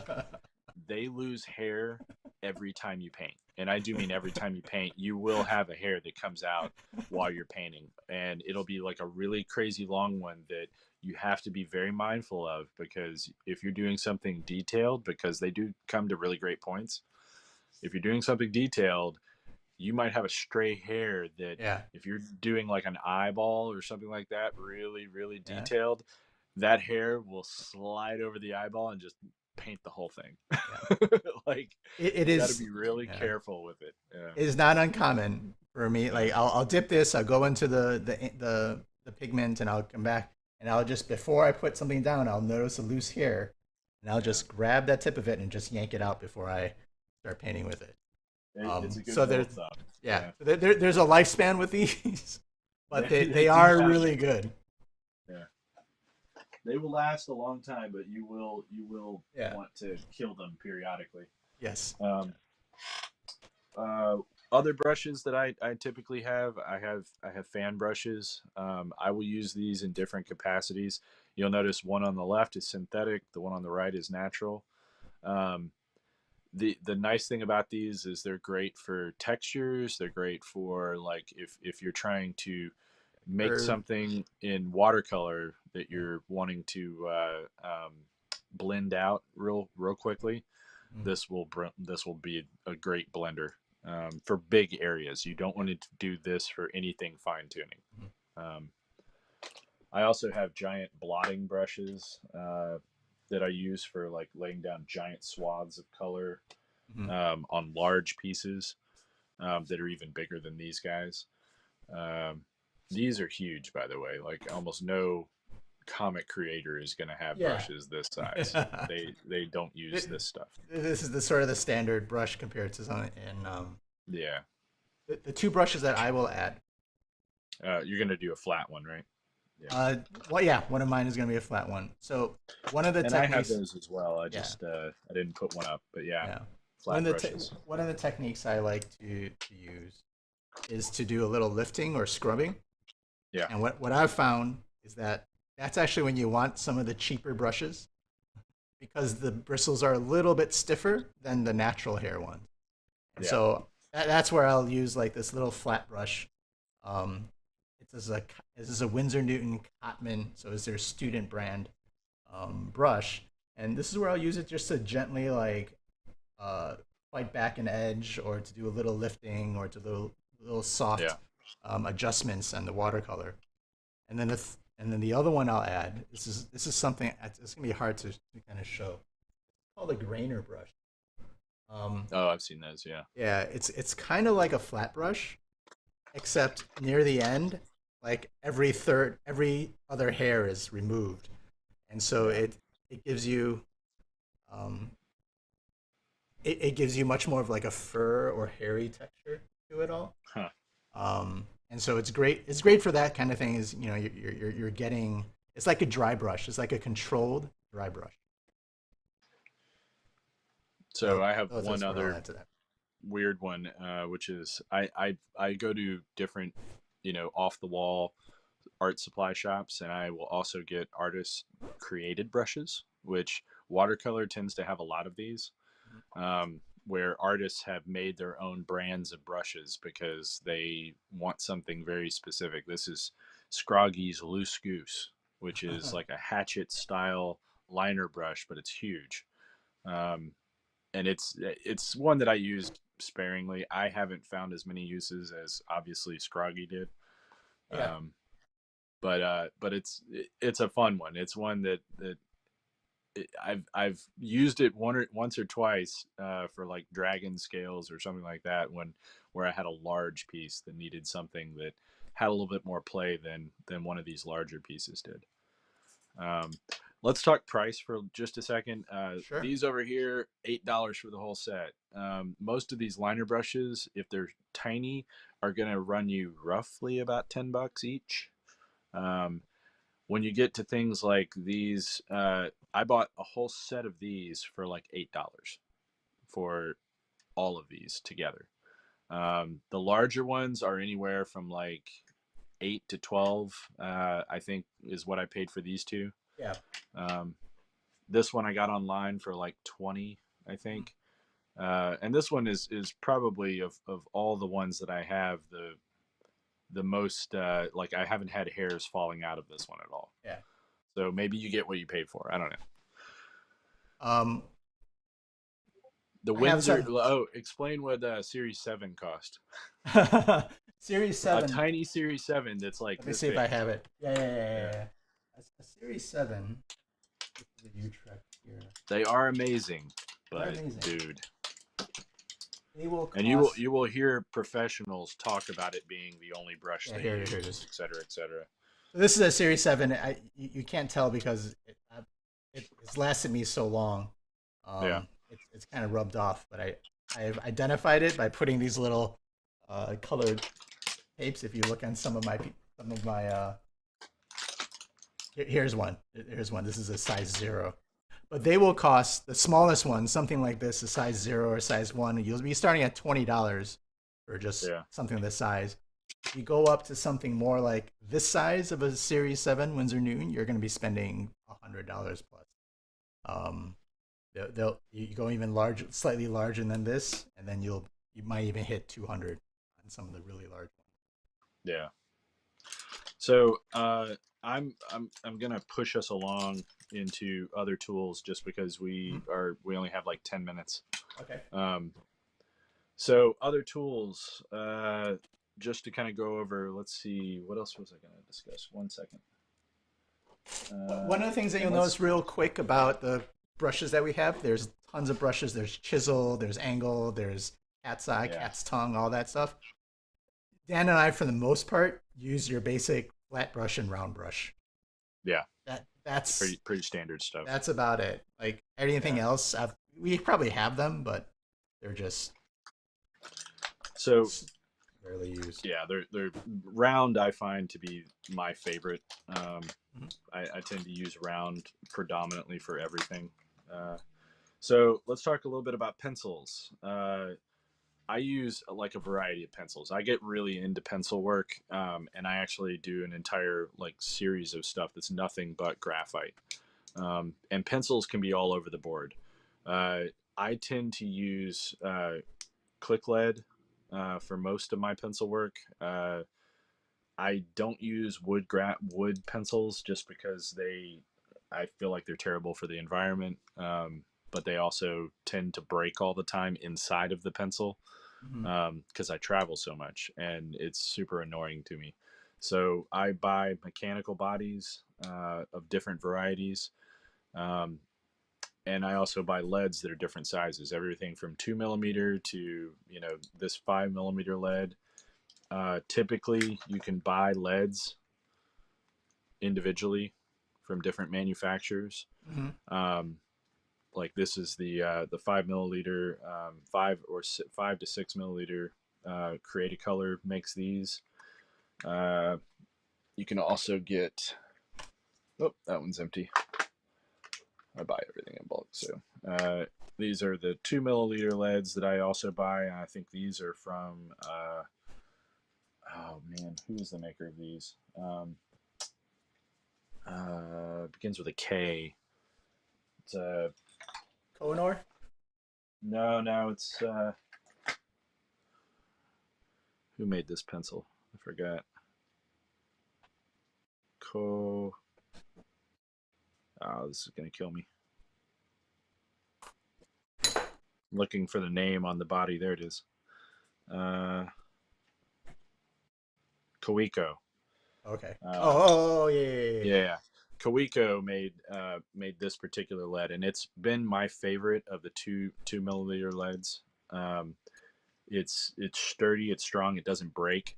A: They lose hair every time you paint. And I do mean every time you paint, you will have a hair that comes out while you're painting. And it'll be like a really crazy long one that you have to be very mindful of, because if you're doing something detailed, because they do come to really great points, if you're doing something detailed, you might have a stray hair that
B: Yeah.
A: if you're doing like an eyeball or something like that, really, really
B: Yeah.
A: detailed, that hair will slide over the eyeball and just paint the whole thing.
B: Yeah.
A: Like
B: It
A: you got to
B: is.
A: be really
B: Yeah.
A: careful with it. Yeah.
B: It is not uncommon for me.
A: Yeah.
B: Like I'll dip this. I'll go into the pigment, and I'll come back, and I'll just before I put something down, I'll notice a loose hair, and I'll
A: Yeah.
B: just grab that tip of it and just yank it out before I start painting with it.
A: It's a good
B: So
A: rule
B: there's
A: of thumb.
B: yeah,
A: Yeah.
B: there's a lifespan with these, but
A: They
B: they
A: do
B: are
A: have
B: really
A: that.
B: good.
A: Yeah. They will last a long time, but you will
B: Yeah.
A: want to kill them periodically.
B: Yes.
A: Um, uh, Other brushes that I typically have, I have fan brushes. I will use these in different capacities. You'll notice one on the left is synthetic, the one on the right is natural. Um, the nice thing about these is they're great for textures. They're great for like if you're trying to make
B: Curve.
A: something in watercolor that
B: Yeah.
A: you're wanting to blend out real quickly.
B: Mhm.
A: This will be a great blender for big areas. You don't
B: Yeah.
A: want to do this for anything fine tuning.
B: Mhm.
A: Um, I also have giant blotting brushes that I use for like laying down giant swaths of color
B: Mhm.
A: on large pieces that are even bigger than these guys. Um, these are huge, by the way. Like almost no comic creator is going to have
B: Yeah.
A: brushes this size. They don't use this stuff.
B: This is the sort of the standard brush compared to some in
A: Yeah,
B: the two brushes that I will add.
A: you're going to do a flat one, right? Yeah,
B: Well, yeah, one of mine is going to be a flat one. So one of the
A: and I have
B: techniques,
A: those as well. I
B: yeah,
A: just I didn't put one up, but yeah,
B: yeah,
A: flat brushes.
B: one of the techniques I like to use is to do a little lifting or scrubbing.
A: Yeah,
B: And what I've found is that that's actually when you want some of the cheaper brushes because the bristles are a little bit stiffer than the natural hair ones. And
A: yeah,
B: so that's where I'll use like this little flat brush. Um, this is a Winsor Newton Cotman, so it's their student brand brush, and this is where I'll use it just to gently like uh, fight back an edge, or to do a little lifting, or to little soft
A: yeah.
B: adjustments on the watercolor. And then and then the other one I'll add. This is something it's gonna be hard to kind of show. It's called a grainer brush. Um,
A: Oh, I've seen those. Yeah,
B: yeah, it's kind of like a flat brush, except near the end, like every other hair is removed, and so
A: yeah.
B: it gives you um, it gives you much more of like a fur or hairy texture to it all.
A: Huh.
B: And so it's great. It's great for that kind of thing. Is you're getting it's like a dry brush. It's like a controlled dry brush.
A: So I have
B: That's
A: one
B: what I'll
A: other
B: add to that.
A: weird one, which is I go to different, off the wall art supply shops, and I will also get artist created brushes, which watercolor tends to have a lot of these, where artists have made their own brands of brushes because they want something very specific. This is Scroggy's Loose Goose, which is like a hatchet style liner brush, but it's huge. Um, and it's one that I used sparingly. I haven't found as many uses as obviously Scroggy did.
B: Yeah.
A: Um, but it's a fun one. It's one I've used it once or twice for like dragon scales or something like that when where I had a large piece that needed something that had a little bit more play than one of these larger pieces did. Um, let's talk price for just a second.
B: Sure.
A: These over here, $8 for the whole set. Most of these liner brushes, if they're tiny, are going to run you roughly about $10 each. Um, when you get to things like these, I bought a whole set of these for like $8 for all of these together. The larger ones are anywhere from like 8 to 12. I think is what I paid for these two.
B: Yeah.
A: Um, this one I got online for like 20, I think. And this one is probably of all the ones that I have the most like I haven't had hairs falling out of this one at all.
B: Yeah.
A: So maybe you get what you paid for. I don't know.
B: Um,
A: The
B: I have
A: Windsor.
B: some.
A: Oh, explain what Series 7 cost.
B: Series
A: A
B: 7.
A: tiny Series 7 that's like
B: Let me
A: this
B: see if I
A: big.
B: have it. Yeah, yeah, yeah, yeah,
A: Yeah.
B: yeah. A Series 7. This is a Utrecht here.
A: They are amazing,
B: They're
A: but
B: amazing.
A: dude,
B: They will
A: and
B: cost.
A: you will hear professionals talk about it being the only brush
B: Yeah,
A: they
B: here it
A: use,
B: is.
A: et cetera, et cetera.
B: So this is a Series 7. You can't tell because it's lasted me so long.
A: Yeah.
B: It's kind of rubbed off, but I've identified it by putting these little colored tapes. If you look on some of my here's one. Here's one. This is a size 0. But they will cost the smallest one, something like this, a size 0 or size 1. You'll be starting at $20 for just
A: Yeah.
B: something this size. If you go up to something more like this size of a Series 7 Windsor Noon, you're going to be spending $100 plus. Um, you go even large, slightly larger than this, and then you might even hit 200 on some of the really large ones.
A: Yeah. So I'm gonna push us along into other tools just because
B: Mhm.
A: we only have like 10 minutes.
B: Okay.
A: Um, so other tools, just to kind of go over. Let's see, what else was I gonna discuss? One second.
B: One of the things that
A: And
B: you'll
A: let's
B: notice real quick about the brushes that we have, there's tons of brushes. There's chisel, there's angle, there's cat's eye,
A: yeah
B: cat's tongue, all that stuff. Dan and I, for the most part, use your basic flat brush and round brush.
A: yeah
B: That's
A: pretty standard stuff.
B: that's about it. Like anything
A: Yeah.
B: else, we probably have them, but they're just
A: So
B: rarely used.
A: yeah, they're round. I find to be my favorite. Um,
B: Mhm.
A: I tend to use round predominantly for everything. So let's talk a little bit about pencils. I use like a variety of pencils. I get really into pencil work, and I actually do an entire like series of stuff that's nothing but graphite. And pencils can be all over the board. Uh, I tend to use click lead for most of my pencil work. I don't use wood pencils just because I feel like they're terrible for the environment. But they also tend to break all the time inside of the pencil
B: Mhm.
A: because I travel so much and it's super annoying to me. So I buy mechanical bodies of different varieties. Um, and I also buy leads that are different sizes, everything from 2 millimeter to this 5 millimeter lead. Typically, you can buy leads individually from different manufacturers.
B: Mhm.
A: Um, like this is the 5 milliliter, 5 to 6 milliliter. Create Color makes these. Uh, you can also get. Oh, that one's empty. I buy everything in bulk, so these are the 2 milliliter leads that I also buy. I think these are from. Oh man, who is the maker of these? Begins with a K. It's a
B: Konor.
A: no. It's who made this pencil? I forgot. Co. Oh, this is gonna kill me. I'm looking for the name on the body. There it is. Uh, Kawiko.
B: Okay.
A: Uh,
B: Oh, yeah, yeah, yeah, yeah.
A: yeah, Kawiko made this particular lead, and it's been my favorite of the 2 milliliter leads. Um, it's sturdy, it's strong, it doesn't break.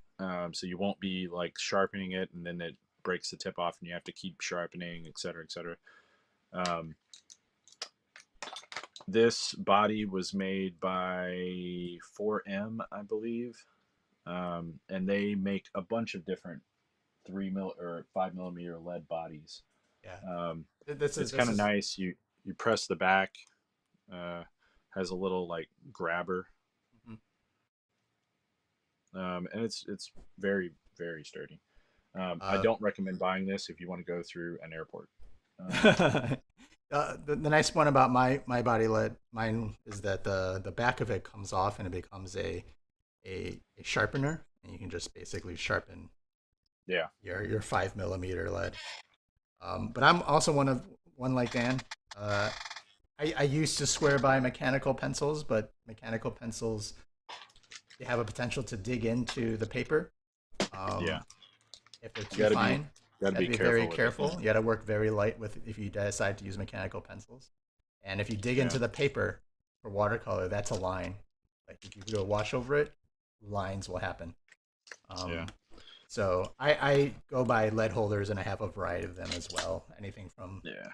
A: So you won't be like sharpening it and then it breaks the tip off and you have to keep sharpening, et cetera, et cetera. Um, this body was made by 4M, I believe, and they make a bunch of different 3 mil or 5 millimeter lead bodies.
B: Yeah.
A: Um, it's
B: This
A: kind of
B: is.
A: nice. You press the back, uh, has a little like grabber,
B: Mhm.
A: and it's very sturdy. I
B: Uh,
A: don't recommend buying this if you want to go through an airport. Um,
B: the nice one about my body lead, mine is that the back of it comes off and it becomes a sharpener, and you can just basically sharpen
A: yeah,
B: your 5 millimeter lead. But I'm also one like Dan. I used to swear by mechanical pencils, but mechanical pencils, they have a potential to dig into the paper.
A: Yeah,
B: Um, if they're
A: you
B: too
A: got to be
B: fine,
A: got
B: you
A: to
B: have
A: be
B: to be very
A: careful with it.
B: careful. You got to work very light with if you decide to use mechanical pencils. And if you dig
A: Yeah,
B: into the paper for watercolor, that's a line. Like if you do a wash over it, lines will happen.
A: yeah,
B: Um, so I go by lead holders, and I have a variety of them as well. Anything from
A: yeah.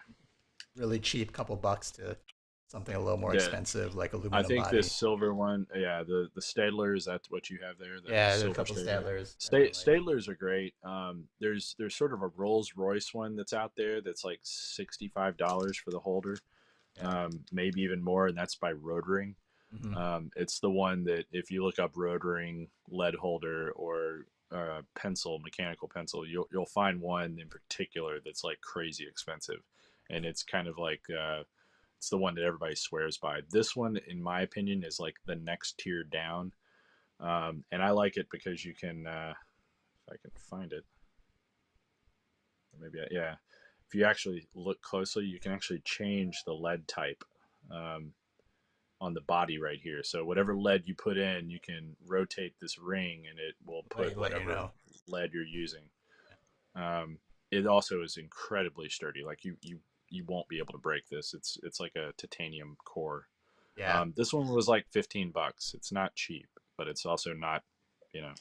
B: really cheap, couple bucks, to something a little more
A: The
B: expensive, like
A: I
B: aluminum
A: think this
B: body.
A: silver one, yeah, the Stadler, is that what you have there? The
B: Yeah, there are a
A: silver
B: couple
A: Stadler.
B: Staedtlers that I like.
A: Stadlers are great. There's sort of a Rolls Royce one that's out there that's like $65 for the holder,
B: Yeah.
A: maybe even more, and that's by Rotring.
B: Hmm.
A: It's the one that if you look up Rotring lead holder or pencil, mechanical pencil, you'll find one in particular that's like crazy expensive, and it's kind of like it's the one that everybody swears by. This one, in my opinion, is like the next tier down, and I like it because you can, if I can find it, maybe yeah, if you actually look closely, you can actually change the lead type. Um, on the body right here. So whatever lead you put in, you can rotate this ring and it will put
B: Let you
A: whatever
B: know.
A: lead you're using. Um, it also is incredibly sturdy. Like you won't be able to break this. It's like a titanium core.
B: Yeah.
A: This one was like $15. It's not cheap, but it's also not, you know,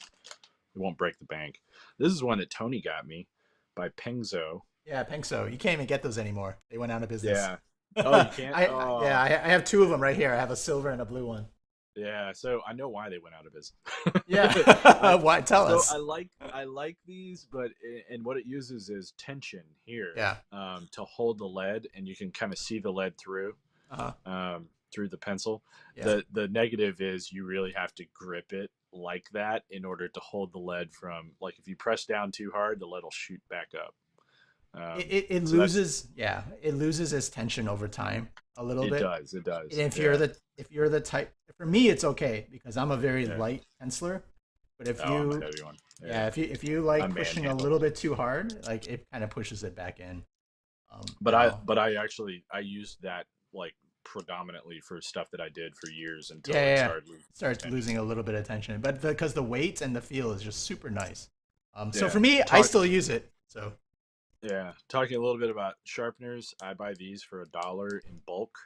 A: it won't break the bank. This is one that Tony got me by Pengzo.
B: Yeah, I think so. You can't even get those anymore. They went out of business.
A: Yeah. Oh, you can't.
B: Yeah,
A: Oh,
B: I have two of them right here. I have a silver and a blue one.
A: yeah. So I know why they went out of business. I
B: Yeah. Why? Tell
A: so
B: us.
A: I like these, but and what it uses is tension here
B: Yeah.
A: to hold the lead, and you can kind of see the lead
B: Uh-huh.
A: through the pencil.
B: Yeah.
A: The negative is you really have to grip it like that in order to hold the lead from, like, if you press down too hard, the lead will shoot back up.
B: It
A: So that's
B: loses, yeah, it loses its tension over time a little bit.
A: it
B: And
A: does,
B: if you're
A: yeah,
B: the if you're the type, for me it's okay because I'm a very
A: yeah.
B: light penciler. But if
A: Oh, I'm a
B: you,
A: heavy one. Yeah,
B: yeah, if you like
A: I
B: pushing a
A: manhandle.
B: little bit too hard, like it kind of pushes it back in.
A: But
B: Now,
A: I actually I used that like predominantly for stuff that I did for years
B: yeah,
A: until
B: yeah,
A: it
B: yeah,
A: started losing
B: starts
A: tension.
B: losing a little bit of tension, but because the weight and the feel is just super nice. So
A: Yeah.
B: for me, I
A: Talk
B: still use it. So
A: yeah. Talking a little bit about sharpeners, I buy these for $1 in bulk.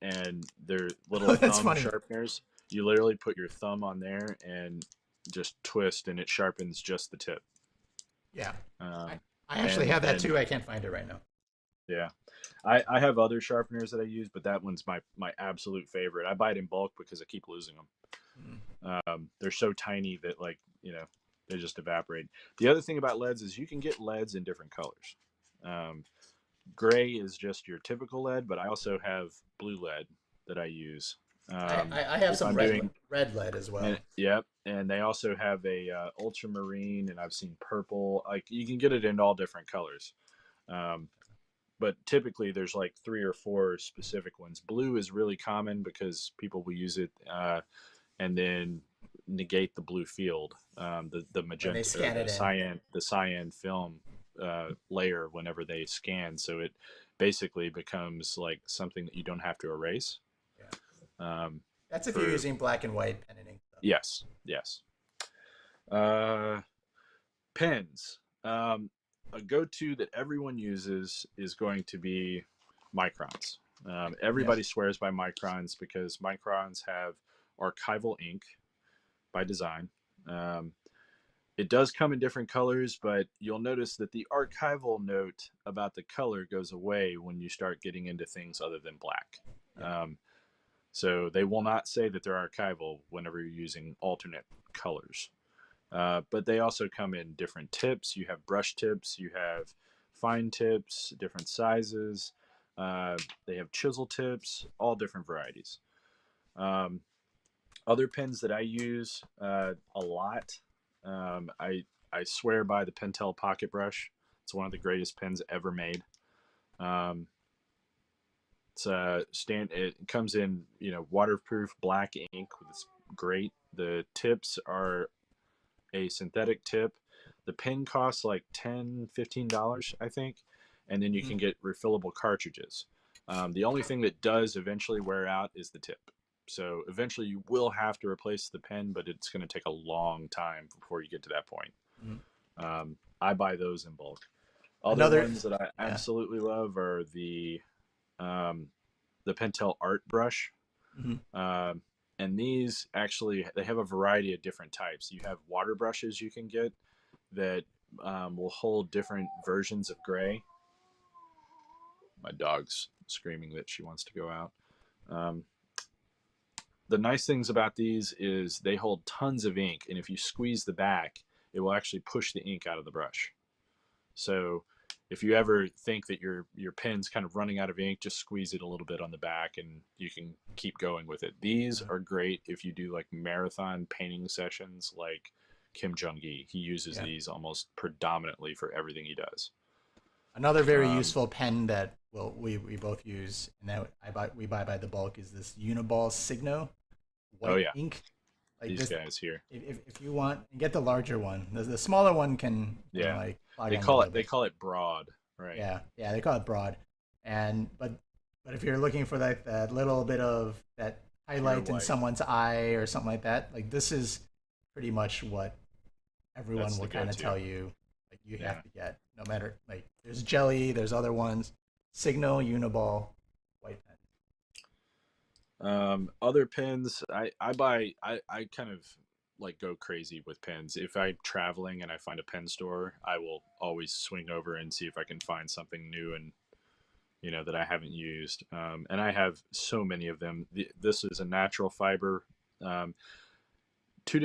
A: And they're little
B: that's
A: thumb
B: funny.
A: sharpeners. You literally put your thumb on there and just twist and it sharpens just the tip.
B: Yeah, I,
A: Um,
B: I actually
A: and
B: have that too. I can't find it right now.
A: yeah. I have other sharpeners that I use, but that one's my absolute favorite. I buy it in bulk because I keep losing them.
B: Mm.
A: They're so tiny that, like, they just evaporate. The other thing about leads is you can get leads in different colors. Um, Gray is just your typical lead, but I also have blue lead that I use.
B: I have
A: If
B: some
A: I'm doing,
B: red lead as
A: and
B: well.
A: yep, and they also have a ultramarine, and I've seen purple. Like, you can get it in all different colors. Um, but typically there's like three or four specific ones. Blue is really common because people will use it and then negate the blue field, the
B: When they
A: magenta or
B: scan it in.
A: the cyan film layer whenever they scan. So it basically becomes like something that you don't have to erase.
B: Yeah,
A: Um,
B: that's if you're
A: for
B: using black and white pen and ink stuff.
A: yes, yes. Uh, Pens. A go-to that everyone uses is going to be microns.
B: Yeah.
A: Everybody swears by microns because microns have archival ink by design. Um, it does come in different colors, but you'll notice that the archival note about the color goes away when you start getting into things other than black.
B: Yeah.
A: Um, so they will not say that they're archival whenever you're using alternate colors. But they also come in different tips. You have brush tips, you have fine tips, different sizes. They have chisel tips, all different varieties. Um, Other pens that I use a lot, I swear by the Pentel Pocket Brush. It's one of the greatest pens ever made. Um, it comes in waterproof black ink. It's great. The tips are a synthetic tip. The pen costs like $10, $15, I think, and then you
B: Mhm.
A: can get refillable cartridges. The only thing that does eventually wear out is the tip. So eventually you will have to replace the pen, but it's going to take a long time before you get to that point.
B: Mhm.
A: I buy those in bulk. Other
B: Another,
A: ones that I
B: yeah.
A: absolutely love are um, the Pentel Art Brush.
B: Hmm.
A: Um, and these actually they have a variety of different types. You have water brushes you can get that will hold different versions of gray. My dog's screaming that she wants to go out. Um, the nice things about these is they hold tons of ink, and if you squeeze the back, it will actually push the ink out of the brush. So if you ever think that your pen's kind of running out of ink, just squeeze it a little bit on the back, and you can keep going with it. These
B: Uh,
A: are great if you do like marathon painting sessions, like Kim Jong Gi. He uses
B: yeah.
A: these almost predominantly for everything he does.
B: Another very
A: Um,
B: useful pen that we both use and that we buy by the bulk is this Uniball Signo
A: oh
B: white
A: yeah,
B: ink. Like
A: these
B: this,
A: guys here.
B: if you want, get the larger one. The smaller one can
A: Yeah,
B: like clog on you a little
A: they
B: bit.
A: call it broad, right?
B: Yeah, yeah, they call it broad. And but if you're looking for like that little bit of that
A: Pure
B: highlight in
A: white.
B: someone's eye or something like that, like this is pretty much what everyone
A: That's the
B: will kind of
A: go-to.
B: tell you like you
A: Yeah.
B: have to get. No matter, like there's jelly, there's other ones, Signal, Uniball, white pen.
A: Other pens, I buy. I kind of like go crazy with pens. If I'm traveling and I find a pen store, I will always swing over and see if I can find something new and that I haven't used. And I have so many of them. This is a natural fiber. Um, two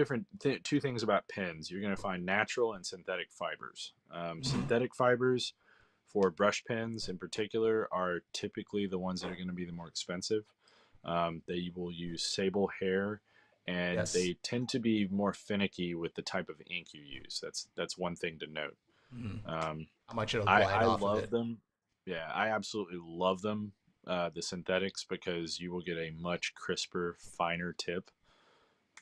A: things about pens. You're going to find natural and synthetic fibers.
B: Mm-hmm.
A: Synthetic fibers for brush pens in particular are typically the ones that are going to be the more expensive. They will use sable hair, and
B: Yes.
A: they tend to be more finicky with the type of ink you use. That's one thing to note.
B: Mm-hmm.
A: Um,
B: How much it'll glide
A: I
B: off of
A: love
B: it.
A: them. Yeah, I absolutely love them. The synthetics, because you will get a much crisper, finer tip,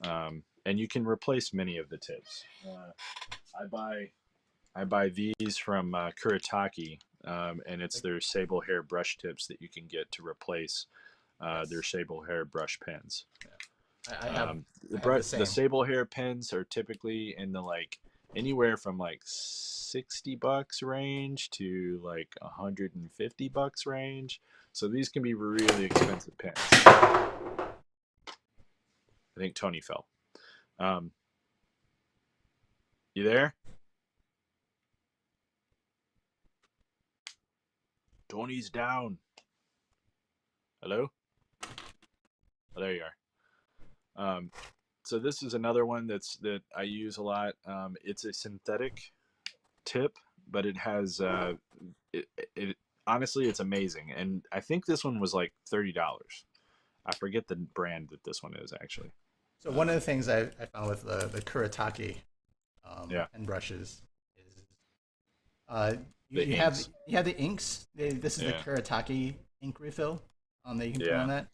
A: and you can replace many of the tips. I buy I buy these from Kuretake, and it's
B: Like,
A: their sable hair brush tips that you can get to replace their
B: yes.
A: sable hair brush pens.
B: Yeah. I have the
A: The
B: same.
A: sable hair pens are typically in the like anywhere from like $60 range to like $150 range. So these can be really expensive pens. I think Tony fell. Um, you there? Tony's down. Hello? Oh, there you are. So this is another one that I use a lot. It's a synthetic tip, but it has it honestly it's amazing, and I think this one was like $30. I forget the brand that this one is actually.
B: So one of the
A: Um,
B: things I found with the Kuretake
A: yeah,
B: pen brushes is uh,
A: the inks.
B: you have the inks. This is the
A: Yeah,
B: Kuretake ink refill that you can put on
A: yeah,
B: that.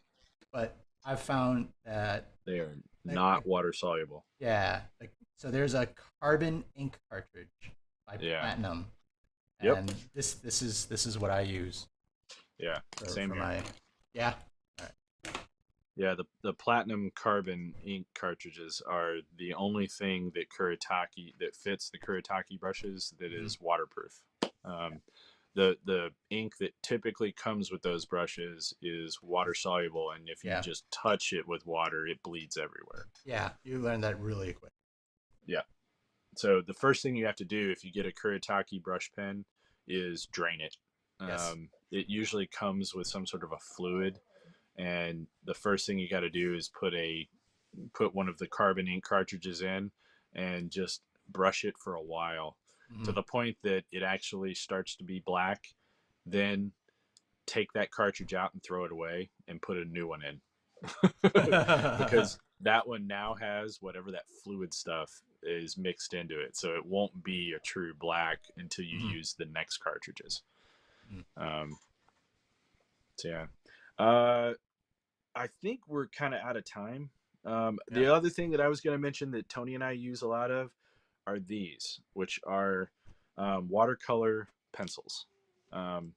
B: But I've found that
A: they are
B: like
A: not water soluble.
B: yeah, like so there's a carbon ink cartridge by
A: Yeah,
B: Platinum,
A: yep,
B: and this is what I use
A: yeah, same
B: for
A: here.
B: my yeah. All right.
A: Yeah, the platinum carbon ink cartridges are the only thing that fits the Kuretake brushes that
B: Mm-hmm.
A: is waterproof.
B: Yeah.
A: Um, the ink that typically comes with those brushes is water soluble, and if you
B: Yeah.
A: just touch it with water, it bleeds everywhere.
B: Yeah. You learn that really quick.
A: Yeah. So the first thing you have to do if you get a Kuretake brush pen is drain it.
B: Yes.
A: It usually comes with some sort of a fluid, and the first thing you got to do is put one of the carbon ink cartridges in and just brush it for a while to
B: Mm-hmm.
A: the point that it actually starts to be black. Then take that cartridge out and throw it away and put a new one in because that one now has whatever that fluid stuff is mixed into it. So it won't be a true black until you
B: Mm-hmm.
A: use the next cartridges.
B: Mm-hmm.
A: Um, so yeah. Uh, I think we're kind of out of time.
B: Yeah.
A: The other thing that I was going to mention that Tony and I use a lot of are these, which are watercolor pencils. Um,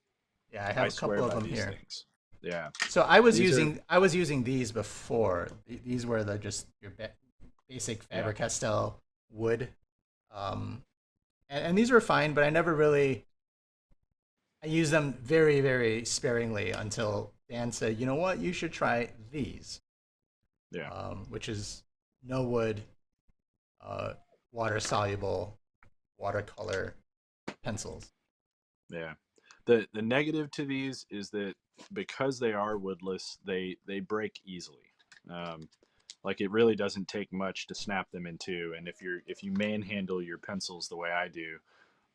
B: Yeah. I
A: I
B: have a
A: swear
B: couple of
A: by
B: them
A: these
B: here.
A: things. Yeah.
B: So
A: These are
B: I was using these before. These were the just your basic
A: yeah.
B: Faber-Castell wood, and these were fine, but I never really I used them very very sparingly until Dan said, you know what, you should try these,
A: Yeah.
B: which is no wood, uh, water soluble watercolor pencils.
A: Yeah. The negative to these is that because they are woodless, they break easily. Um, like it really doesn't take much to snap them in two. And if you manhandle your pencils the way I do,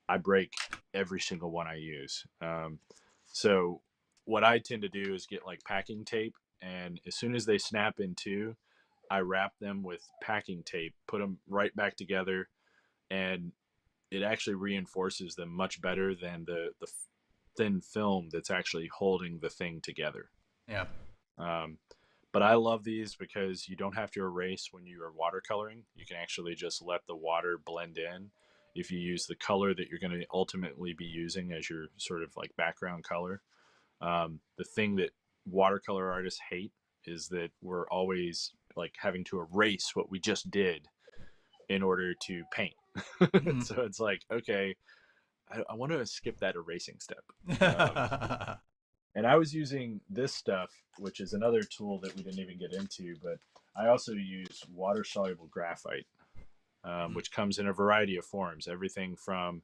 A: I break every single one I use. So what I tend to do is get like packing tape, and as soon as they snap in two, I wrap them with packing tape, put them right back together, and it actually reinforces them much better than the thin film that's actually holding the thing together.
B: Yeah.
A: Um, but I love these because you don't have to erase when you are watercoloring. You can actually just let the water blend in. If you use the color that you're going to ultimately be using as your sort of like background color, the thing that watercolor artists hate is that we're always like having to erase what we just did in order to paint.
B: Mhm.
A: So it's like, okay, I want to skip that erasing step. And I was using this stuff, which is another tool that we didn't even get into, but I also use water soluble graphite, which comes in a variety of forms. Everything from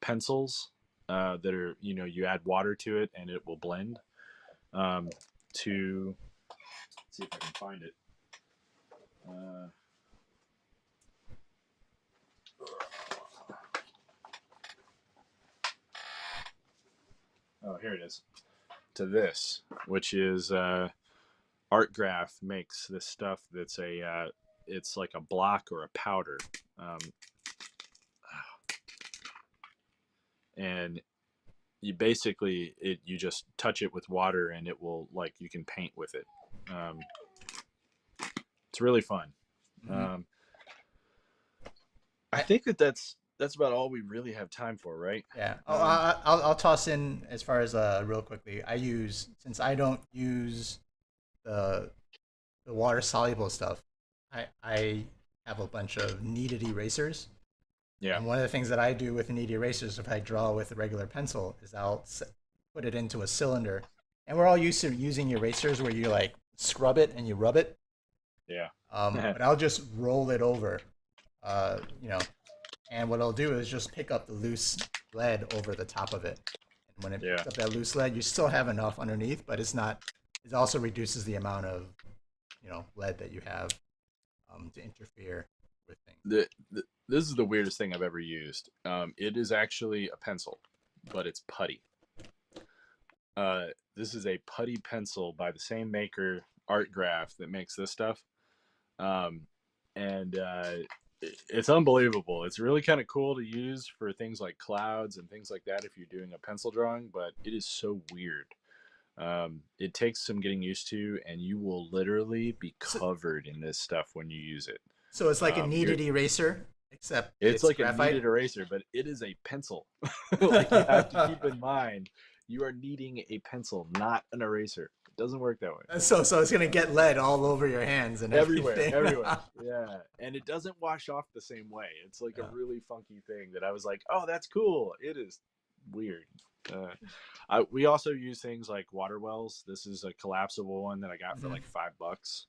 A: pencils that are, you add water to it and it will blend, um, to, let's see if I can find it. Uh, oh, here it is. To this, which is Art Graph makes this stuff that's it's like a block or a powder. Um, and you basically you just touch it with water and it will, like, you can paint with it. um, it's really fun.
B: Mhm.
A: um, I
B: I
A: think that's about all we really have time for, right?
B: Yeah. Oh,
A: um,
B: I'll toss in as far as real quickly. I use since I don't use the the water soluble stuff. I have a bunch of kneaded erasers,
A: yeah.
B: and one of the things that I do with kneaded erasers, if I draw with a regular pencil, is put it into a cylinder. And we're all used to using erasers where you like scrub it and you rub it.
A: Yeah.
B: But I'll just roll it over, you know, and what I'll do is just pick up the loose lead over the top of it. And when it
A: Yeah.
B: picks up that loose lead, you still have enough underneath, but it's not. It also reduces the amount of lead that you have to interfere with things.
A: This is the weirdest thing I've ever used. It is actually a pencil, but it's putty. This is a putty pencil by the same maker, Art Graph, that makes this stuff. Um, and it's unbelievable. It's really kind of cool to use for things like clouds and things like that if you're doing a pencil drawing, but it is so weird. It takes some getting used to, and you will literally be
B: So,
A: covered in this stuff when you use it.
B: so it's like a
A: You're
B: kneaded eraser, except
A: It's
B: it's
A: like a
B: graphite.
A: kneaded eraser, but it is a pencil. Like, you have to keep in mind, you are kneading a pencil, not an eraser. It doesn't work that way.
B: So it's gonna get lead all over your hands and
A: Everywhere,
B: everything.
A: everywhere. Yeah. And it doesn't wash off the same way. It's like a
B: Yeah.
A: really funky thing that I was like, oh, that's cool. It is weird. We also use things like water wells. This is a collapsible one that I got for
B: Mhm.
A: like $5.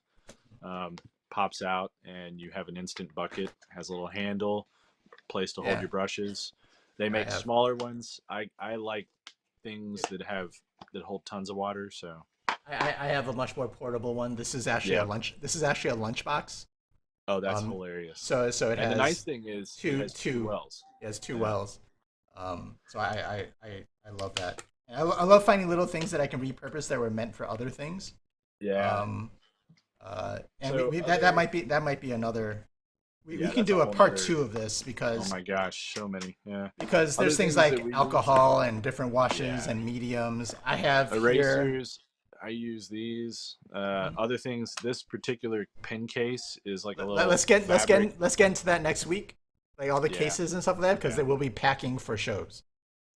A: Um, Pops out, and you have an instant bucket. Has a little handle, place to hold
B: Yeah,
A: your brushes. They
B: I
A: make
B: have.
A: smaller ones. I like things that hold tons of water. So
B: I have a much more portable one. This is actually a
A: yeah.
B: lunch. This is actually a lunchbox.
A: Oh, that's
B: Um,
A: hilarious.
B: so it
A: And the nice
B: has
A: thing is it has two
B: two.
A: wells.
B: It has two
A: Yeah.
B: wells. So I love that. And I love finding little things that I can repurpose that were meant for other things.
A: Yeah.
B: Um, and
A: So
B: that
A: other
B: might be another. We
A: yeah,
B: can
A: that's a
B: do a
A: whole
B: part
A: nother.
B: two of this
A: Oh my gosh, so many. Yeah. Other
B: there's things
A: things that
B: like
A: we use.
B: alcohol and different washes
A: Yeah.
B: and mediums. I have here.
A: Erasers. I use these.
B: Mhm.
A: Other things. This particular pen case is like a
B: Let,
A: little
B: us get
A: fabric.
B: let's get into that next week, like all the
A: Yeah.
B: cases and stuff like that, because
A: Yeah.
B: they will be packing for shows.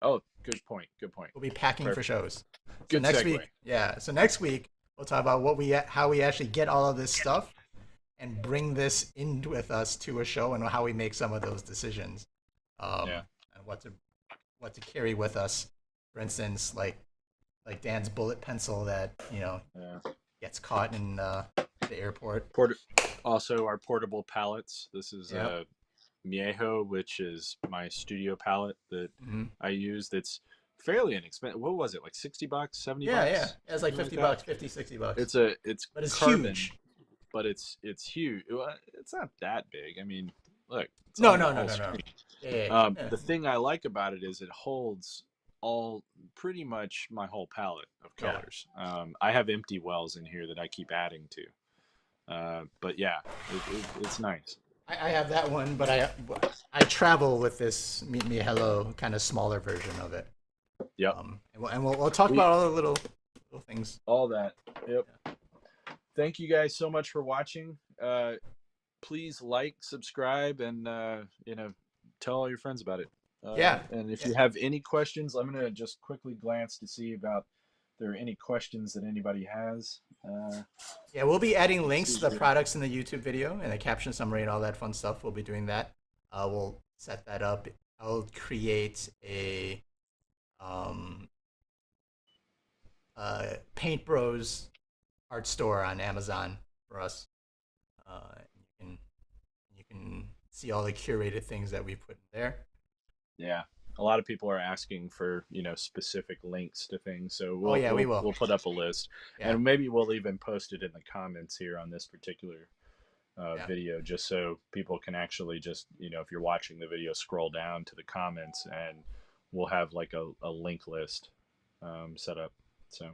A: Oh, Good point. Good point.
B: We'll be packing for
A: Perfect.
B: shows. So
A: Good
B: next
A: segue.
B: week, yeah. So next week we'll talk about how we actually get all of this stuff and bring this in with us to a show and how we make some of those decisions,
A: Yeah.
B: and what to carry with us. For instance, like Dan's bullet pencil that
A: Yeah.
B: gets caught in the airport.
A: Port- Also, our portable palettes. This is
B: Yep.
A: a Miejo, which is my studio palette that
B: Hmm.
A: I use. That's fairly inexpensive. What was it, like 60 bucks, 70
B: Yeah, yeah.
A: bucks,
B: It's like
A: something like
B: 50
A: that?
B: bucks, 50, 60 bucks.
A: It's
B: But it's
A: carbon,
B: huge.
A: but it's huge. Well, it's not that big. I mean, look, it's
B: No,
A: on the
B: no, no,
A: whole
B: no, no.
A: screen.
B: Yeah, yeah, yeah.
A: The thing I like about it is it holds all pretty much my whole palette of
B: Yeah.
A: colors. I have empty wells in here that I keep adding to. But yeah, it's nice.
B: I have that one, but I travel with this Meet Me Hello kind of smaller version of it.
A: Yep.
B: We'll talk
A: We
B: about all the little things.
A: all that. Yep. Thank you guys so much for watching. Please like, subscribe, and tell all your friends about it.
B: Yeah.
A: And if
B: Yeah.
A: you have any questions, I'm gonna just quickly glance to see about if there are any questions that anybody has.
B: Yeah, we'll be adding
A: Let's
B: links
A: see
B: to the
A: here.
B: products in the YouTube video and the caption summary and all that fun stuff. We'll be doing that. We'll set that up. I'll create a um, Paint Bros art store on Amazon for us. You can see all the curated things that we put in there.
A: Yeah, a lot of people are asking for specific links to things, so
B: Oh yeah, we will.
A: we'll put up a list,
B: Yeah,
A: and maybe we'll even post it in the comments here on this particular
B: yeah,
A: video, just so people can actually just if you're watching the video, scroll down to the comments, and we'll have like a link list set up. So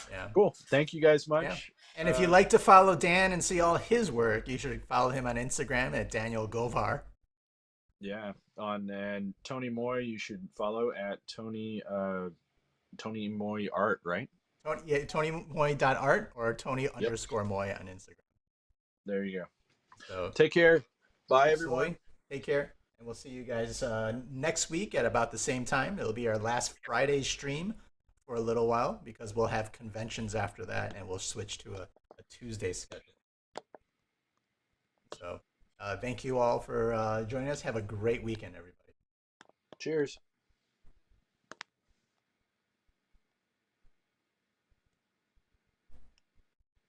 B: yeah,
A: cool. Thank you guys
B: yeah.
A: much.
B: And if you'd like to follow Dan and see all his work, you should follow him on Instagram at Daniel Govar.
A: Yeah, and Tony Moy, you should follow at Tony Moy Art, right?
B: TonyMoy.art or Tony
A: Yep.
B: underscore Moy on Instagram.
A: There you go.
B: So
A: Take care. Bye,
B: absolutely.
A: everyone.
B: Take care. And we'll see you guys next week at about the same time. It'll be our last Friday stream for a little while because we'll have conventions after that and we'll switch to a Tuesday schedule. So thank you all for joining us. Have a great weekend, everybody.
A: Cheers.